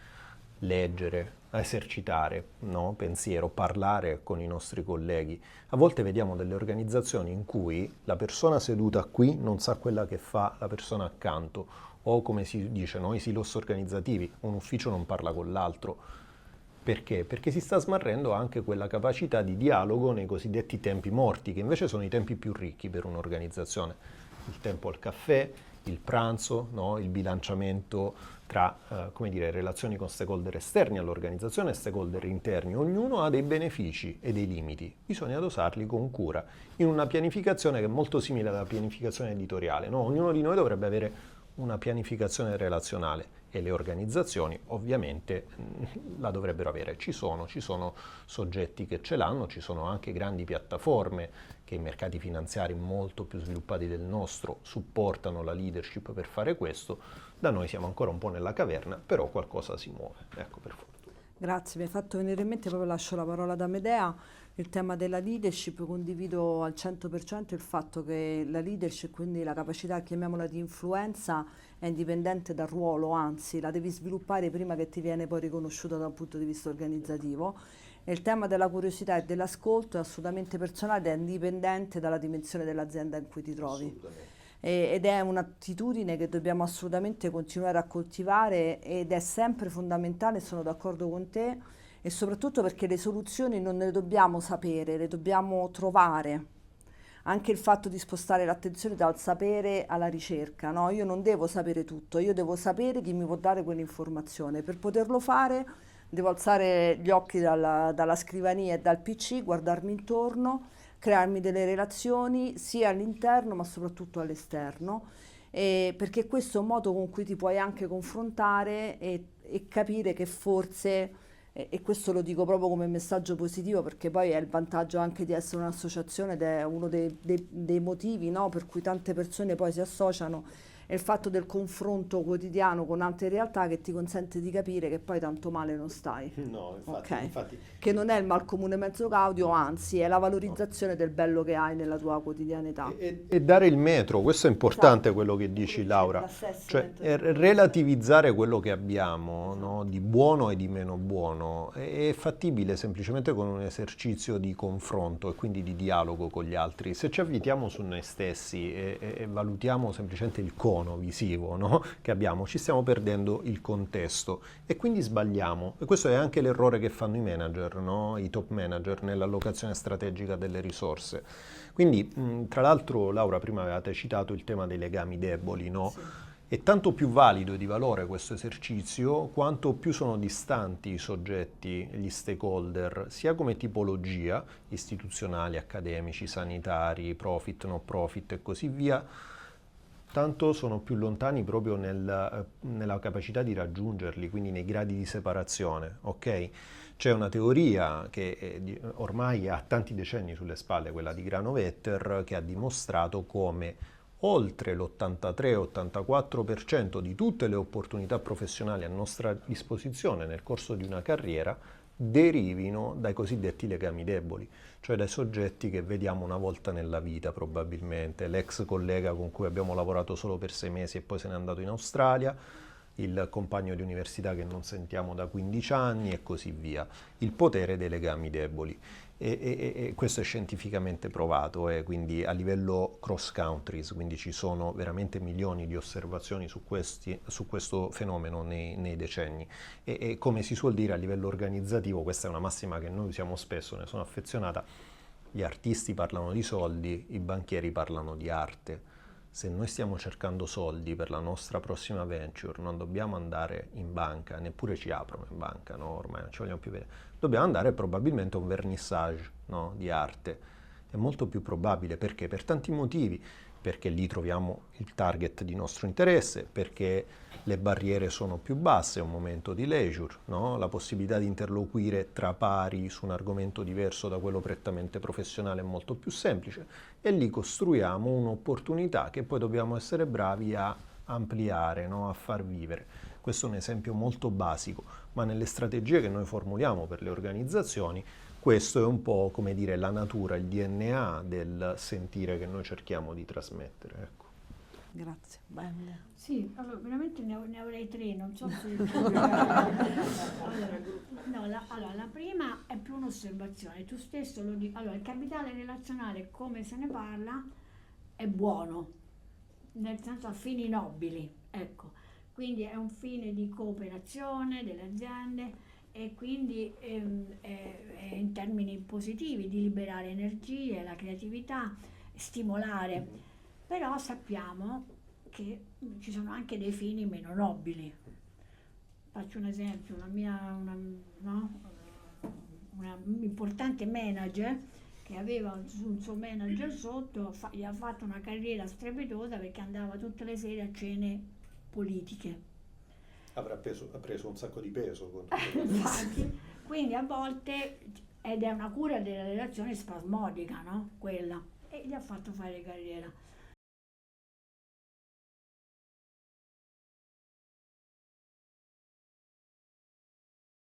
leggere, esercitare, no? Pensiero, parlare con i nostri colleghi. A volte vediamo delle organizzazioni in cui la persona seduta qui non sa quella che fa la persona accanto, o come si dice, no? I silos organizzativi, un ufficio non parla con l'altro. Perché? Perché si sta smarrendo anche quella capacità di dialogo nei cosiddetti tempi morti, che invece sono i tempi più ricchi per un'organizzazione. Il tempo al caffè, il pranzo, no? Il bilanciamento tra relazioni con stakeholder esterni all'organizzazione e stakeholder interni. Ognuno ha dei benefici e dei limiti, bisogna dosarli con cura, in una pianificazione che è molto simile alla pianificazione editoriale, no? Ognuno di noi dovrebbe avere una pianificazione relazionale e le organizzazioni ovviamente la dovrebbero avere. Ci sono soggetti che ce l'hanno, ci sono anche grandi piattaforme che i mercati finanziari molto più sviluppati del nostro supportano la leadership per fare questo. Da noi siamo ancora un po' nella caverna, però qualcosa si muove, ecco, per fortuna. Grazie, mi hai fatto venire in mente, proprio lascio la parola ad Amedea, il tema della leadership. Condivido al 100% il fatto che la leadership, quindi la capacità, chiamiamola, di influenza, è indipendente dal ruolo, anzi la devi sviluppare prima che ti viene poi riconosciuta da un punto di vista organizzativo. E il tema della curiosità e dell'ascolto è assolutamente personale ed è indipendente dalla dimensione dell'azienda in cui ti trovi. Ed è un'attitudine che dobbiamo assolutamente continuare a coltivare ed è sempre fondamentale, sono d'accordo con te, e soprattutto perché le soluzioni non le dobbiamo sapere, le dobbiamo trovare. Anche il fatto di spostare l'attenzione dal sapere alla ricerca, no? Io non devo sapere tutto, io devo sapere chi mi può dare quell'informazione. Per poterlo fare devo alzare gli occhi dalla scrivania e dal PC, guardarmi intorno, crearmi delle relazioni sia all'interno ma soprattutto all'esterno, perché questo è un modo con cui ti puoi anche confrontare e capire che forse, e questo lo dico proprio come messaggio positivo, perché poi è il vantaggio anche di essere un'associazione ed è uno dei motivi, no, per cui tante persone poi si associano, è il fatto del confronto quotidiano con altre realtà che ti consente di capire che poi tanto male non stai. No, infatti, Okay? infatti Che non è il mal comune mezzo gaudio, anzi è la valorizzazione del bello che hai nella tua quotidianità. E dare il metro, questo è importante, quello che dici, Laura, cioè relativizzare quello che abbiamo, no, di buono e di meno buono, è fattibile semplicemente con un esercizio di confronto e quindi di dialogo con gli altri. Se ci avvitiamo su noi stessi e valutiamo semplicemente il cono visivo, no, che abbiamo, ci stiamo perdendo il contesto e quindi sbagliamo. E questo è anche l'errore che fanno i manager, no, i top manager nell'allocazione strategica delle risorse. Quindi, tra l'altro, Laura, prima avevate citato il tema dei legami deboli, no? Sì. È tanto più valido e di valore questo esercizio quanto più sono distanti i soggetti, gli stakeholder, sia come tipologia, istituzionali, accademici, sanitari, profit, no profit e così via, tanto sono più lontani proprio nella capacità di raggiungerli, quindi nei gradi di separazione, ok? C'è una teoria che ormai ha tanti decenni sulle spalle, quella di Granovetter, che ha dimostrato come oltre l'83-84% di tutte le opportunità professionali a nostra disposizione nel corso di una carriera derivino dai cosiddetti legami deboli, cioè dai soggetti che vediamo una volta nella vita probabilmente, l'ex collega con cui abbiamo lavorato solo per 6 mesi e poi se n'è andato in Australia, il compagno di università che non sentiamo da 15 anni e così via. Il potere dei legami deboli. E questo è scientificamente provato, quindi a livello cross countries, quindi ci sono veramente milioni di osservazioni su questo fenomeno nei decenni. E come si suol dire a livello organizzativo, questa è una massima che noi usiamo spesso, ne sono affezionata, gli artisti parlano di soldi, i banchieri parlano di arte. Se noi stiamo cercando soldi per la nostra prossima venture, non dobbiamo andare in banca, neppure ci aprono in banca, no? Ormai non ci vogliamo più vedere. Dobbiamo andare probabilmente a un vernissage, no? Di arte. È molto più probabile, perché? Per tanti motivi. Perché lì troviamo il target di nostro interesse, perché le barriere sono più basse, è un momento di leisure, no? La possibilità di interloquire tra pari su un argomento diverso da quello prettamente professionale è molto più semplice, e lì costruiamo un'opportunità che poi dobbiamo essere bravi a ampliare, no? A far vivere. Questo è un esempio molto basico, ma nelle strategie che noi formuliamo per le organizzazioni, questo è un po', come dire, la natura, il DNA del sentire che noi cerchiamo di trasmettere. Ecco. Grazie, bene. Sì, allora veramente ne avrei 3, non so se... allora, la prima è più un'osservazione, tu stesso lo dici. Allora, il capitale relazionale, come se ne parla, è buono, nel senso a fini nobili, ecco. Quindi è un fine di cooperazione delle aziende, e quindi è in termini positivi, di liberare energie, la creatività, stimolare. Però sappiamo che ci sono anche dei fini meno nobili. Faccio un esempio, una importante manager che aveva un suo manager sotto, gli ha fatto una carriera strepitosa perché andava tutte le sere a cene politiche. Ha preso un sacco di peso. Infatti, quindi a volte, ed è una cura della relazione spasmodica, no? Quella. E gli ha fatto fare carriera.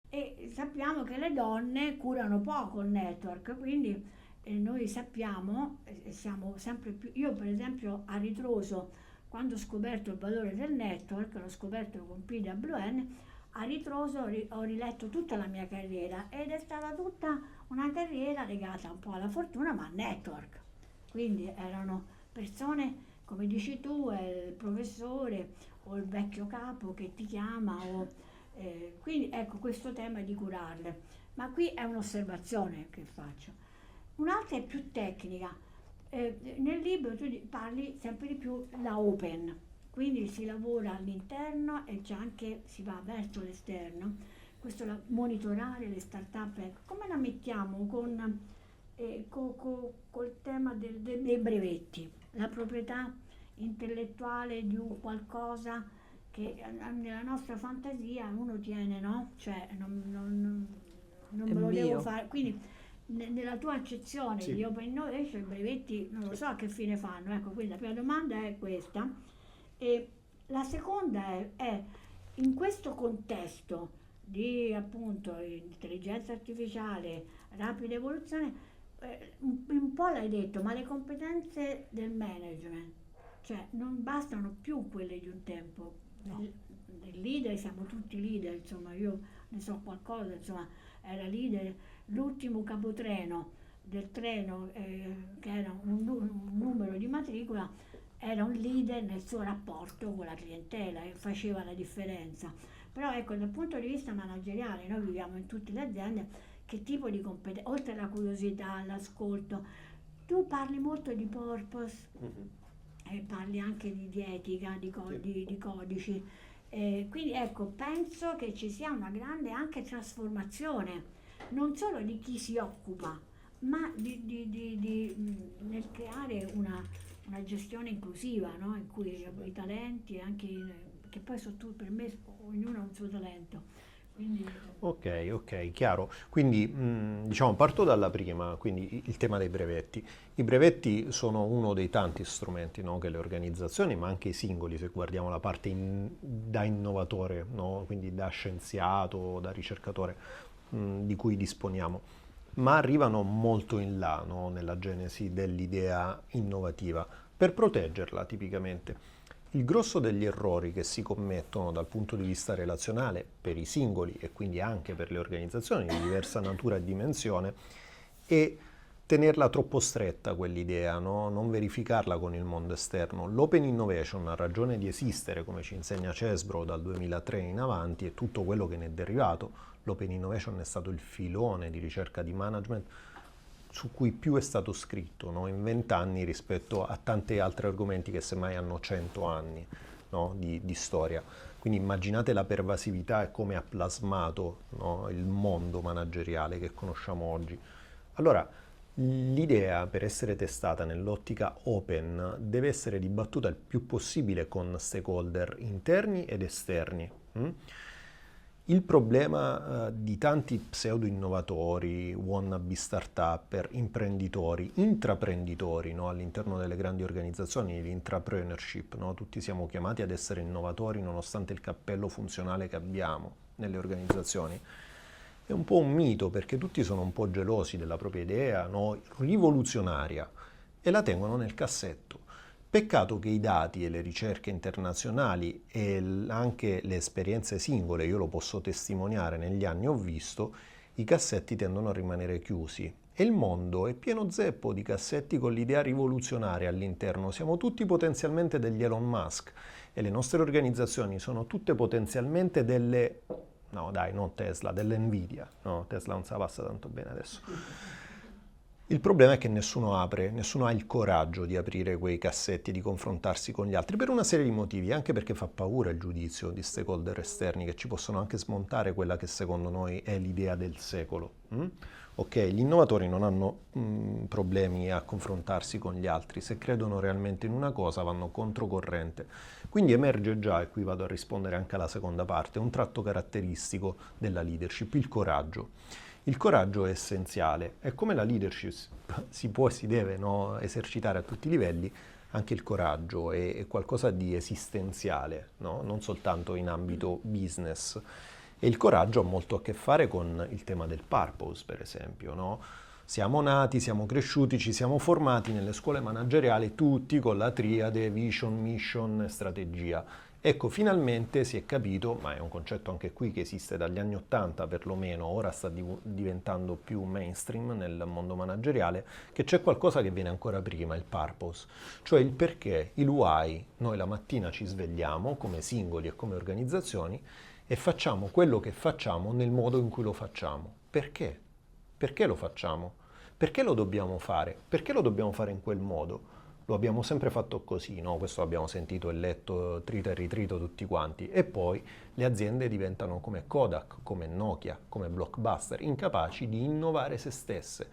E sappiamo che le donne curano poco il network, quindi noi sappiamo, siamo sempre più... Io per esempio a ritroso, quando ho scoperto il valore del network, l'ho scoperto con PWN, a ritroso ho riletto tutta la mia carriera, ed è stata tutta una carriera legata un po' alla fortuna, ma al network. Quindi erano persone, come dici tu, il professore o il vecchio capo che ti chiama, quindi ecco, questo tema è di curarle. Ma qui è un'osservazione che faccio. Un'altra è più tecnica. Nel libro tu parli sempre di più la open, quindi si lavora all'interno e si va verso l'esterno. Questo monitorare le start-up, ecco. Come la mettiamo col tema dei brevetti, la proprietà intellettuale di un qualcosa che nella nostra fantasia uno tiene, no? Cioè non me lo devo fare. Quindi nella tua accezione Sì. di Open Innovation i brevetti non lo so a che fine fanno. Ecco, quindi la prima domanda è questa. E la seconda è in questo contesto di appunto intelligenza artificiale, rapida evoluzione, un po' l'hai detto, ma le competenze del management, cioè non bastano più quelle di un tempo. No. Il leader, siamo tutti leader, insomma, io ne so qualcosa, insomma, era leader, l'ultimo capotreno del treno, che era un numero di matricola, era un leader nel suo rapporto con la clientela e faceva la differenza. Però ecco, dal punto di vista manageriale, noi viviamo in tutte le aziende, che tipo di competenza, oltre alla curiosità, all'ascolto, tu parli molto di purpose, parli anche di etica, di codici. Quindi ecco, penso che ci sia una grande anche trasformazione, non solo di chi si occupa, ma nel creare una gestione inclusiva, no? In cui i talenti, anche che poi sono per me ognuno ha un suo talento. Quindi... Ok, chiaro. Quindi diciamo parto dalla prima, quindi il tema dei brevetti. I brevetti sono uno dei tanti strumenti, no, che le organizzazioni, ma anche i singoli, se guardiamo la parte da innovatore, no, quindi da scienziato, da ricercatore, di cui disponiamo, ma arrivano molto in là, no, nella genesi dell'idea innovativa, per proteggerla tipicamente. Il grosso degli errori che si commettono dal punto di vista relazionale per i singoli e quindi anche per le organizzazioni di diversa natura e dimensione è tenerla troppo stretta quell'idea, no? Non verificarla con il mondo esterno. L'open innovation ha ragione di esistere, come ci insegna Chesbrough dal 2003 in avanti, e tutto quello che ne è derivato. L'open innovation è stato il filone di ricerca di management su cui più è stato scritto, no, in 20 anni rispetto a tanti altri argomenti che semmai hanno 100 anni, no, di storia. Quindi immaginate la pervasività e come ha plasmato, no, il mondo manageriale che conosciamo oggi. Allora, l'idea, per essere testata nell'ottica open, deve essere dibattuta il più possibile con stakeholder interni ed esterni. Il problema di tanti pseudo-innovatori, wannabe startup, imprenditori, intraprenditori, no, all'interno delle grandi organizzazioni, l'intrapreneurship, no? Tutti siamo chiamati ad essere innovatori nonostante il cappello funzionale che abbiamo nelle organizzazioni. È un po' un mito, perché tutti sono un po' gelosi della propria idea, no, rivoluzionaria, e la tengono nel cassetto. Peccato che i dati e le ricerche internazionali e anche le esperienze singole, io lo posso testimoniare, negli anni ho visto, i cassetti tendono a rimanere chiusi. E il mondo è pieno zeppo di cassetti con l'idea rivoluzionaria all'interno. Siamo tutti potenzialmente degli Elon Musk e le nostre organizzazioni sono tutte potenzialmente delle... No dai, non Tesla, delle Nvidia. No, Tesla non se la passa tanto bene adesso. Il problema è che nessuno apre, nessuno ha il coraggio di aprire quei cassetti e di confrontarsi con gli altri per una serie di motivi, anche perché fa paura il giudizio di stakeholder esterni che ci possono anche smontare quella che secondo noi è l'idea del secolo. Ok, gli innovatori non hanno problemi a confrontarsi con gli altri, se credono realmente in una cosa vanno controcorrente. Quindi emerge già, e qui vado a rispondere anche alla seconda parte, un tratto caratteristico della leadership, il coraggio. Il coraggio è essenziale e come la leadership si può e si deve, no, esercitare a tutti i livelli, anche il coraggio è qualcosa di esistenziale, no? Non soltanto in ambito business. E il coraggio ha molto a che fare con il tema del purpose, per esempio, no? Siamo nati, siamo cresciuti, ci siamo formati nelle scuole manageriali tutti con la triade vision, mission e strategia. Ecco, finalmente si è capito, ma è un concetto anche qui che esiste dagli anni '80 perlomeno, ora sta diventando più mainstream nel mondo manageriale, che c'è qualcosa che viene ancora prima, il purpose, cioè il perché, il why. Noi la mattina ci svegliamo come singoli e come organizzazioni e facciamo quello che facciamo nel modo in cui lo facciamo. Perché? Perché lo facciamo? Perché lo dobbiamo fare? Perché lo dobbiamo fare in quel modo? Lo abbiamo sempre fatto così, no? Questo l'abbiamo sentito e letto trito e ritrito tutti quanti. E poi le aziende diventano come Kodak, come Nokia, come Blockbuster, incapaci di innovare se stesse,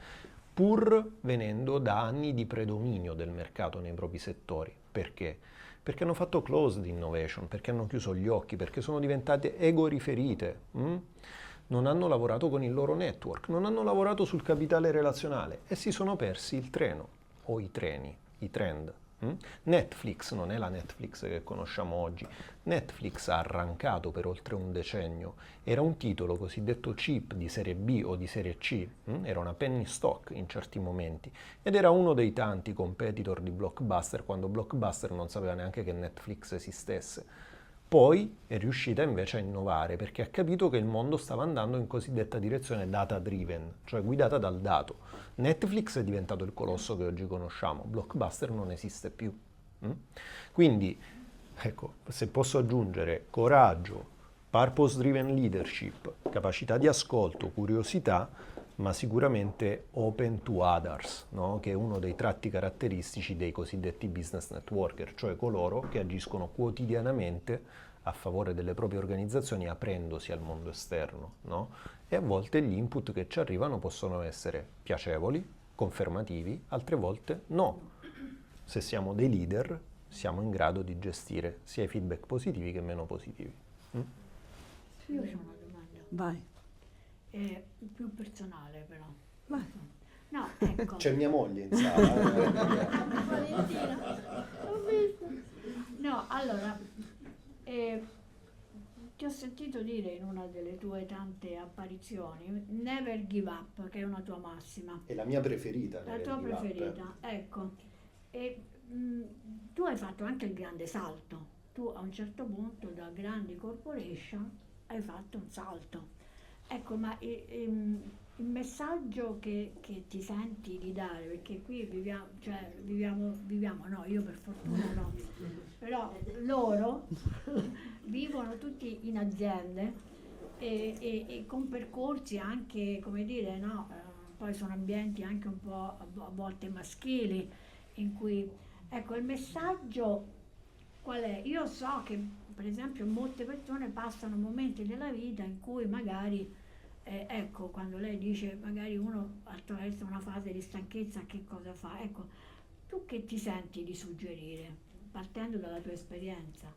pur venendo da anni di predominio del mercato nei propri settori. Perché? Perché hanno fatto closed innovation, perché hanno chiuso gli occhi, perché sono diventate ego riferite. Non hanno lavorato con il loro network, non hanno lavorato sul capitale relazionale e si sono persi il treno o i treni. I trend. Netflix non è la Netflix che conosciamo oggi. Netflix ha arrancato per oltre un decennio. Era un titolo cosiddetto cheap di serie B o di serie C, era una penny stock in certi momenti ed era uno dei tanti competitor di Blockbuster quando Blockbuster non sapeva neanche che Netflix esistesse. Poi è riuscita invece a innovare perché ha capito che il mondo stava andando in cosiddetta direzione data driven, cioè guidata dal dato. Netflix è diventato il colosso che oggi conosciamo, Blockbuster non esiste più. Quindi, ecco, se posso aggiungere coraggio, purpose driven leadership, capacità di ascolto, curiosità, ma sicuramente open to others, no? Che è uno dei tratti caratteristici dei cosiddetti business networker, cioè coloro che agiscono quotidianamente a favore delle proprie organizzazioni aprendosi al mondo esterno, no? E a volte gli input che ci arrivano possono essere piacevoli, confermativi, altre volte no. se siamo dei leader, siamo in grado di gestire sia i feedback positivi che meno positivi. Io ho una domanda, Vai. è più personale però. Vai. No, ecco. C'è mia moglie in sala. Valentina, ho visto. No, allora, ti ho sentito dire in una delle tue tante apparizioni, never give up, che è una tua massima. È la mia preferita. La Never tua Give Up. preferita, ecco. E tu hai fatto anche il grande salto. Tu a un certo punto da grandi corporation hai fatto un salto. Ecco, ma il messaggio che ti senti di dare, perché qui viviamo, no, io per fortuna no, però loro vivono tutti in aziende e con percorsi anche, come dire, no, poi sono ambienti anche un po' a volte maschili, in cui, ecco, il messaggio qual è? Io so che, per esempio, molte persone passano momenti della vita in cui magari, ecco, quando lei dice magari uno attraversa una fase di stanchezza, che cosa fa? Ecco, tu che ti senti di suggerire, partendo dalla tua esperienza?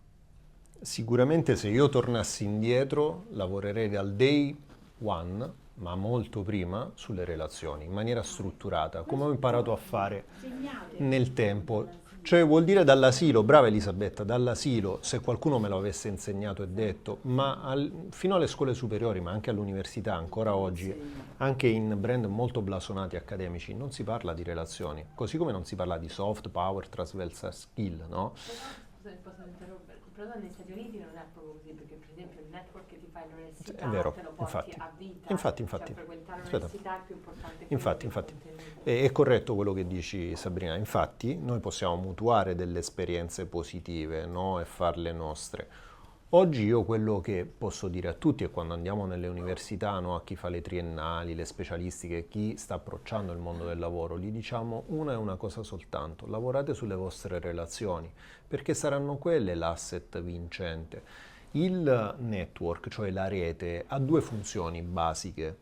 Sicuramente se io tornassi indietro lavorerei dal day one, ma molto prima, sulle relazioni, in maniera strutturata, come ho imparato a fare Segnate. nel tempo. Cioè vuol dire dall'asilo, brava Elisabetta, dall'asilo, se qualcuno me lo avesse insegnato e detto, ma fino alle scuole superiori, ma anche all'università, ancora oggi, anche in brand molto blasonati accademici, non si parla di relazioni, così come non si parla di soft power, transversal skill, no? Scusami, posso interrompere? Però negli Stati Uniti non è proprio così, perché per esempio il network che ti fai all'università È vero, te lo porti infatti. a vita. Infatti. Cioè frequentare Aspetta. l'università è più importante che Infatti, il infatti. contenuto. È corretto quello che dici, Sabrina. Infatti, noi possiamo mutuare delle esperienze positive, no? E farle nostre. Oggi io quello che posso dire a tutti è quando andiamo nelle università, no? A chi fa le triennali, le specialistiche, chi sta approcciando il mondo del lavoro, gli diciamo una e una cosa soltanto: lavorate sulle vostre relazioni, perché saranno quelle l'asset vincente. Il network, cioè la rete, ha due funzioni basiche.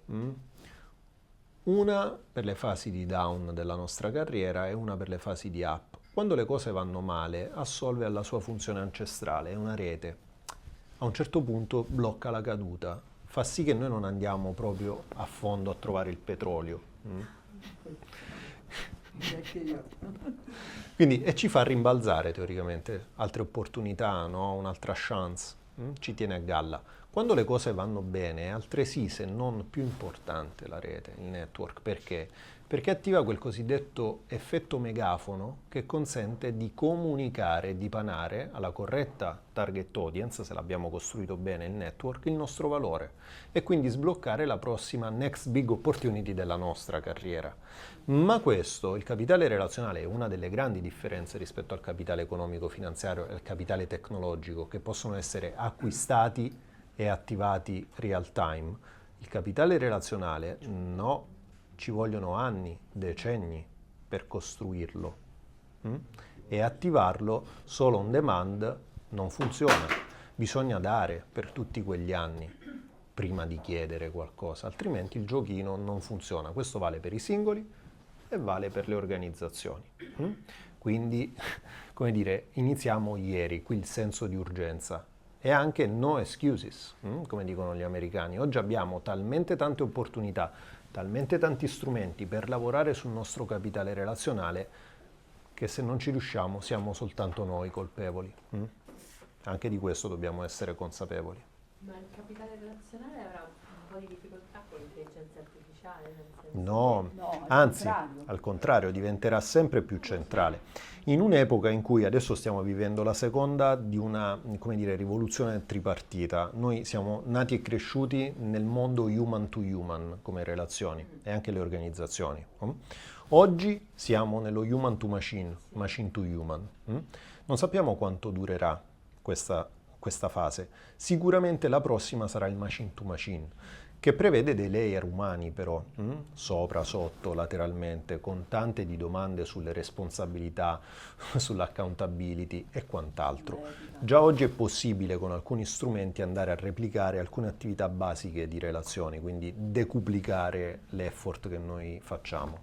Una per le fasi di down della nostra carriera e una per le fasi di up. Quando le cose vanno male, assolve alla sua funzione ancestrale, è una rete. A un certo punto blocca la caduta, fa sì che noi non andiamo proprio a fondo a trovare il petrolio. Quindi, e ci fa rimbalzare teoricamente altre opportunità, no? Un'altra chance, ci tiene a galla. Quando le cose vanno bene è altresì, se non più importante, la rete, il network. Perché? Perché attiva quel cosiddetto effetto megafono che consente di comunicare e dipanare alla corretta target audience, se l'abbiamo costruito bene il network, il nostro valore e quindi sbloccare la prossima next big opportunity della nostra carriera. Ma questo, il capitale relazionale, è una delle grandi differenze rispetto al capitale economico-finanziario e al capitale tecnologico, che possono essere acquistati e attivati real time. Il capitale relazionale no. Ci vogliono anni, decenni per costruirlo e attivarlo solo on demand non funziona. Bisogna dare per tutti quegli anni prima di chiedere qualcosa, altrimenti il giochino non funziona. Questo vale per i singoli e vale per le organizzazioni. Quindi, come dire, iniziamo ieri, qui il senso di urgenza. E anche no excuses, come dicono gli americani. Oggi abbiamo talmente tante opportunità, talmente tanti strumenti per lavorare sul nostro capitale relazionale, che se non ci riusciamo siamo soltanto noi colpevoli. Anche di questo dobbiamo essere consapevoli. Ma il capitale relazionale avrà un po' di difficoltà con l'intelligenza artificiale? Nel senso No, No, anzi, al contrario, diventerà sempre più centrale. In un'epoca in cui adesso stiamo vivendo la seconda di una, come dire, rivoluzione tripartita. Noi siamo nati e cresciuti nel mondo human to human come relazioni e anche le organizzazioni. Oggi siamo nello human to machine, machine to human. Non sappiamo quanto durerà questa fase. Sicuramente la prossima sarà il machine to machine, che prevede dei layer umani però, sopra, sotto, lateralmente, con tante di domande sulle responsabilità, sull'accountability e quant'altro. Già oggi è possibile con alcuni strumenti andare a replicare alcune attività basiche di relazioni, quindi decuplicare l'effort che noi facciamo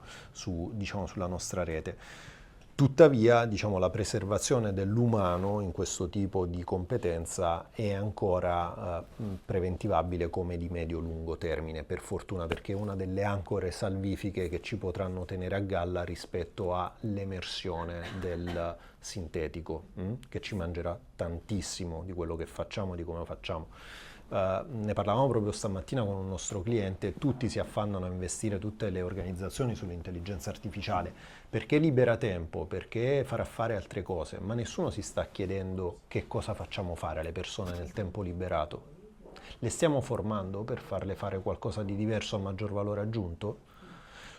diciamo, sulla nostra rete. Tuttavia, diciamo, la preservazione dell'umano in questo tipo di competenza è ancora preventivabile come di medio-lungo termine, per fortuna, perché è una delle ancore salvifiche che ci potranno tenere a galla rispetto all'emersione del sintetico, che ci mangerà tantissimo di quello che facciamo e di come lo facciamo. Ne parlavamo proprio stamattina con un nostro cliente, tutti si affannano a investire, tutte le organizzazioni, sull'intelligenza artificiale, perché libera tempo, perché farà fare altre cose, ma nessuno si sta chiedendo che cosa facciamo fare alle persone nel tempo liberato. Le stiamo formando per farle fare qualcosa di diverso a maggior valore aggiunto?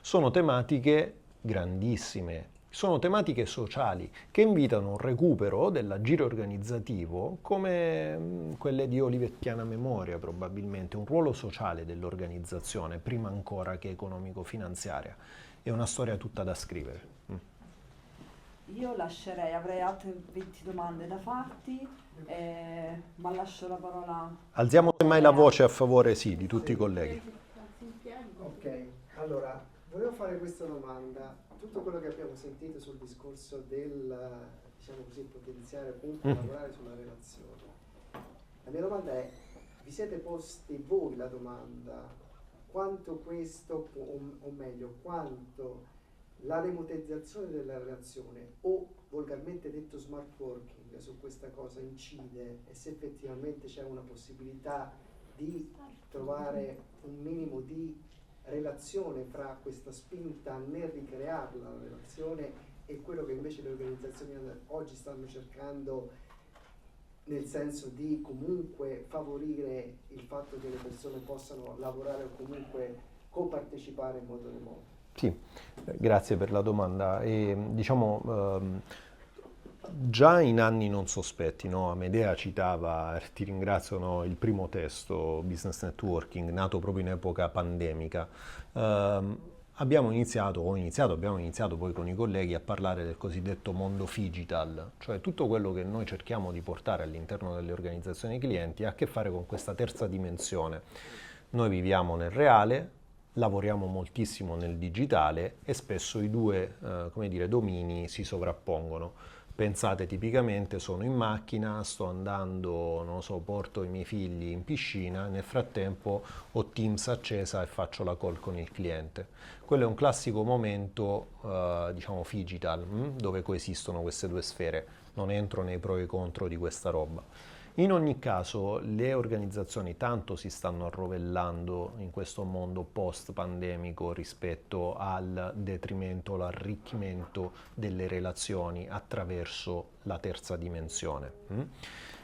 Sono tematiche grandissime. Sono tematiche sociali che invitano un recupero dell'agire organizzativo come quelle di olivettiana memoria, probabilmente, un ruolo sociale dell'organizzazione, prima ancora che economico-finanziaria. È una storia tutta da scrivere. Io lascerei, avrei altre 20 domande da farti, ma lascio la parola. Alziamo semmai la voce a favore, sì, di tutti i colleghi. Ok, allora, volevo fare questa domanda. Tutto quello che abbiamo sentito sul discorso del, diciamo così, potenziare appunto lavorare sulla relazione. La mia domanda è, vi siete posti voi la domanda quanto questo, o meglio, quanto la remotizzazione della relazione o volgarmente detto smart working su questa cosa incide e se effettivamente c'è una possibilità di trovare un minimo di relazione fra questa spinta nel ricrearla la relazione e quello che invece le organizzazioni oggi stanno cercando, nel senso di comunque favorire il fatto che le persone possano lavorare o comunque copartecipare in modo remoto. Sì, grazie per la domanda. Già in anni non sospetti, no? Amedea citava, ti ringrazio, no, il primo testo, Business Networking, nato proprio in epoca pandemica. Abbiamo iniziato poi con i colleghi a parlare del cosiddetto mondo digital, cioè tutto quello che noi cerchiamo di portare all'interno delle organizzazioni clienti ha a che fare con questa terza dimensione. Noi viviamo nel reale, lavoriamo moltissimo nel digitale e spesso i due, domini si sovrappongono. Pensate, tipicamente sono in macchina, sto andando, non so, porto i miei figli in piscina, nel frattempo ho Teams accesa e faccio la call con il cliente. Quello è un classico momento, digital, dove coesistono queste due sfere. Non entro nei pro e contro di questa roba. In ogni caso, le organizzazioni tanto si stanno arrovellando in questo mondo post-pandemico rispetto al detrimento, l'arricchimento delle relazioni attraverso la terza dimensione.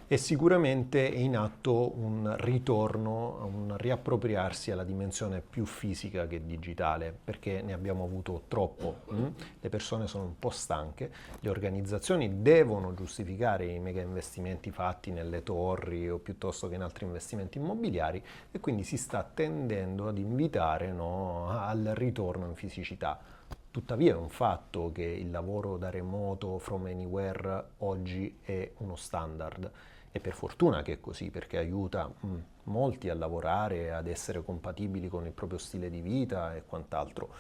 E sicuramente è in atto un ritorno, un riappropriarsi alla dimensione più fisica che digitale, perché ne abbiamo avuto troppo. Le persone sono un po' stanche, le organizzazioni devono giustificare i mega investimenti fatti nelle torri o piuttosto che in altri investimenti immobiliari e quindi si sta tendendo ad invitare, no, al ritorno in fisicità. Tuttavia è un fatto che il lavoro da remoto, from anywhere, oggi è uno standard. E per fortuna che è così, perché aiuta molti a lavorare, ad essere compatibili con il proprio stile di vita e quant'altro.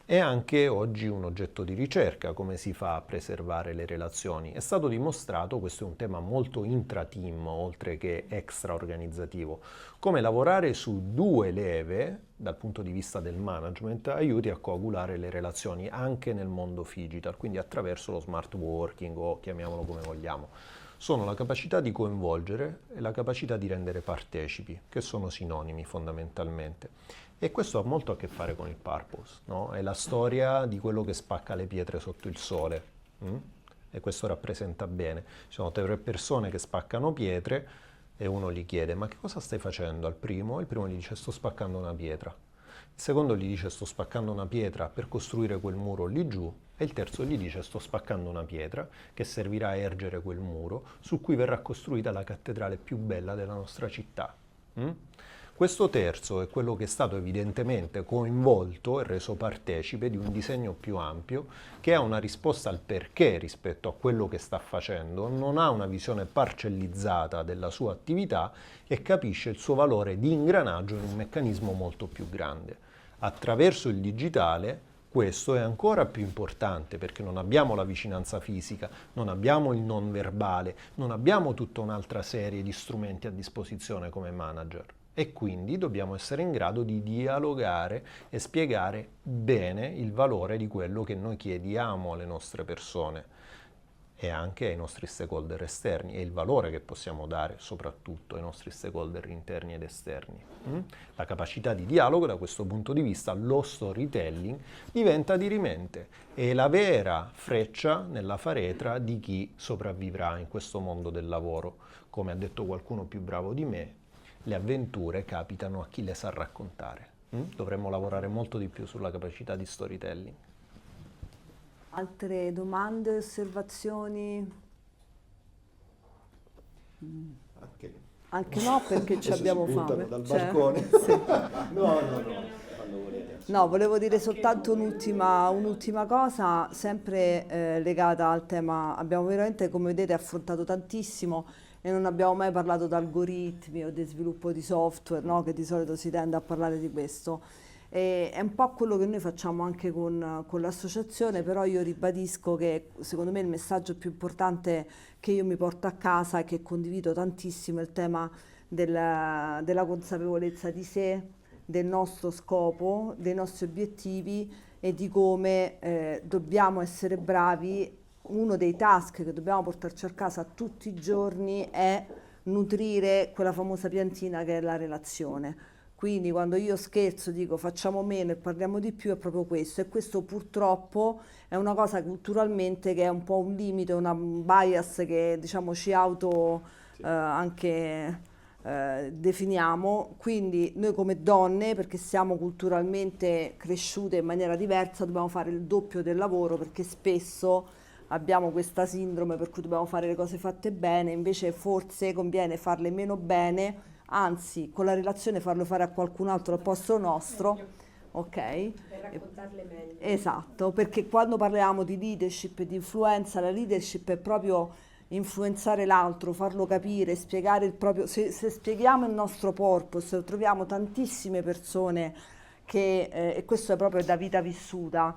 È anche oggi un oggetto di ricerca, come si fa a preservare le relazioni. È stato dimostrato, questo è un tema molto intra-team, oltre che extra-organizzativo, come lavorare su due leve, dal punto di vista del management, aiuti a coagulare le relazioni anche nel mondo digital, quindi attraverso lo smart working o chiamiamolo come vogliamo. Sono la capacità di coinvolgere e la capacità di rendere partecipi, che sono sinonimi fondamentalmente. E questo ha molto a che fare con il purpose, no? È la storia di quello che spacca le pietre sotto il sole. E questo rappresenta bene. Ci sono tre persone che spaccano pietre e uno gli chiede: ma che cosa stai facendo? Al primo, il primo gli dice: sto spaccando una pietra. Il secondo gli dice: sto spaccando una pietra per costruire quel muro lì giù. E il terzo gli dice: sto spaccando una pietra che servirà a ergere quel muro su cui verrà costruita la cattedrale più bella della nostra città. Questo terzo è quello che è stato evidentemente coinvolto e reso partecipe di un disegno più ampio che ha una risposta al perché rispetto a quello che sta facendo, non ha una visione parcellizzata della sua attività e capisce il suo valore di ingranaggio in un meccanismo molto più grande. Attraverso il digitale Questo è ancora più importante perché non abbiamo la vicinanza fisica, non abbiamo il non verbale, non abbiamo tutta un'altra serie di strumenti a disposizione come manager. E quindi dobbiamo essere in grado di dialogare e spiegare bene il valore di quello che noi chiediamo alle nostre persone e anche ai nostri stakeholder esterni e il valore che possiamo dare soprattutto ai nostri stakeholder interni ed esterni. La capacità di dialogo, da questo punto di vista, lo storytelling diventa dirimente, è la vera freccia nella faretra di chi sopravvivrà in questo mondo del lavoro. Come ha detto qualcuno più bravo di me, le avventure capitano a chi le sa raccontare. Dovremmo lavorare molto di più sulla capacità di storytelling. Altre domande, osservazioni? Anche no, perché ci abbiamo fame. Dal Cioè, balcone. sì. No, quando volete. No, volevo dire soltanto un'ultima cosa, sempre legata al tema. Abbiamo veramente, come vedete, affrontato tantissimo e non abbiamo mai parlato di algoritmi o di sviluppo di software, no? Che di solito si tende a parlare di questo. È un po' quello che noi facciamo anche con l'associazione, però io ribadisco che secondo me il messaggio più importante che io mi porto a casa e che condivido tantissimo è il tema della consapevolezza di sé, del nostro scopo, dei nostri obiettivi e di come dobbiamo essere bravi. Uno dei task che dobbiamo portarci a casa tutti i giorni è nutrire quella famosa piantina che è la relazione. Quindi quando io scherzo, dico facciamo meno e parliamo di più, è proprio questo. E questo purtroppo è una cosa culturalmente che è un po' un limite, un bias che diciamo ci auto anche definiamo. Quindi noi come donne, perché siamo culturalmente cresciute in maniera diversa, dobbiamo fare il doppio del lavoro perché spesso abbiamo questa sindrome per cui dobbiamo fare le cose fatte bene, invece forse conviene farle meno bene, anzi con la relazione farlo fare a qualcun altro al posto nostro, ok? Per raccontarle meglio. Esatto, perché quando parliamo di leadership e di influenza, la leadership è proprio influenzare l'altro, farlo capire, spiegare il proprio. Se spieghiamo il nostro purpose, troviamo tantissime persone che, e questo è proprio da vita vissuta,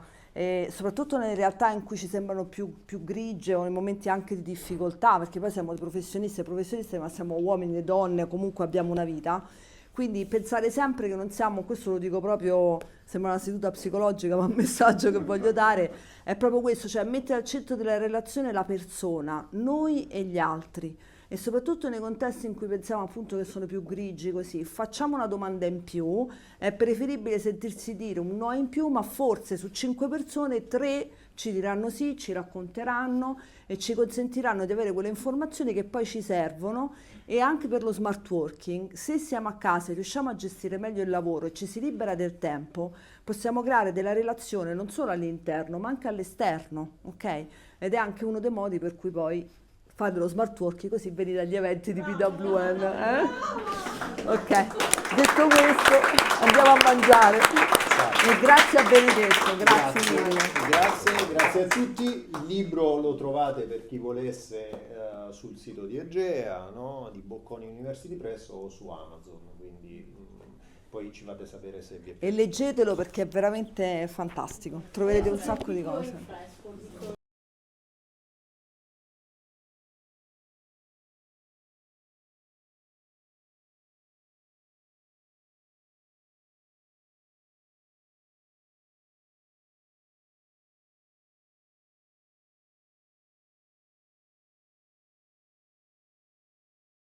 soprattutto nelle realtà in cui ci sembrano più grigie o nei momenti anche di difficoltà, perché poi siamo professionisti e professionisti, ma siamo uomini e donne, comunque abbiamo una vita. Quindi pensare sempre che non siamo, questo lo dico proprio, sembra una seduta psicologica, ma un messaggio che voglio dare è proprio questo, cioè mettere al centro della relazione la persona, noi e gli altri. E soprattutto nei contesti in cui pensiamo appunto che sono più grigi così, facciamo una domanda in più, è preferibile sentirsi dire un no in più, ma forse su 5 persone 3 ci diranno sì, ci racconteranno e ci consentiranno di avere quelle informazioni che poi ci servono. E anche per lo smart working, se siamo a casa e riusciamo a gestire meglio il lavoro e ci si libera del tempo, possiamo creare della relazione non solo all'interno ma anche all'esterno, ok? Ed è anche uno dei modi per cui poi fate lo smart working, così venite agli eventi di PWN. Ok, detto questo andiamo a mangiare. E grazie a Benedetto, grazie mille. Grazie a tutti. Il libro lo trovate per chi volesse sul sito di Egea, no? Di Bocconi University Press o su Amazon, quindi poi ci fate sapere se vi è piaciuto. E leggetelo perché è veramente fantastico, troverete un sacco di cose.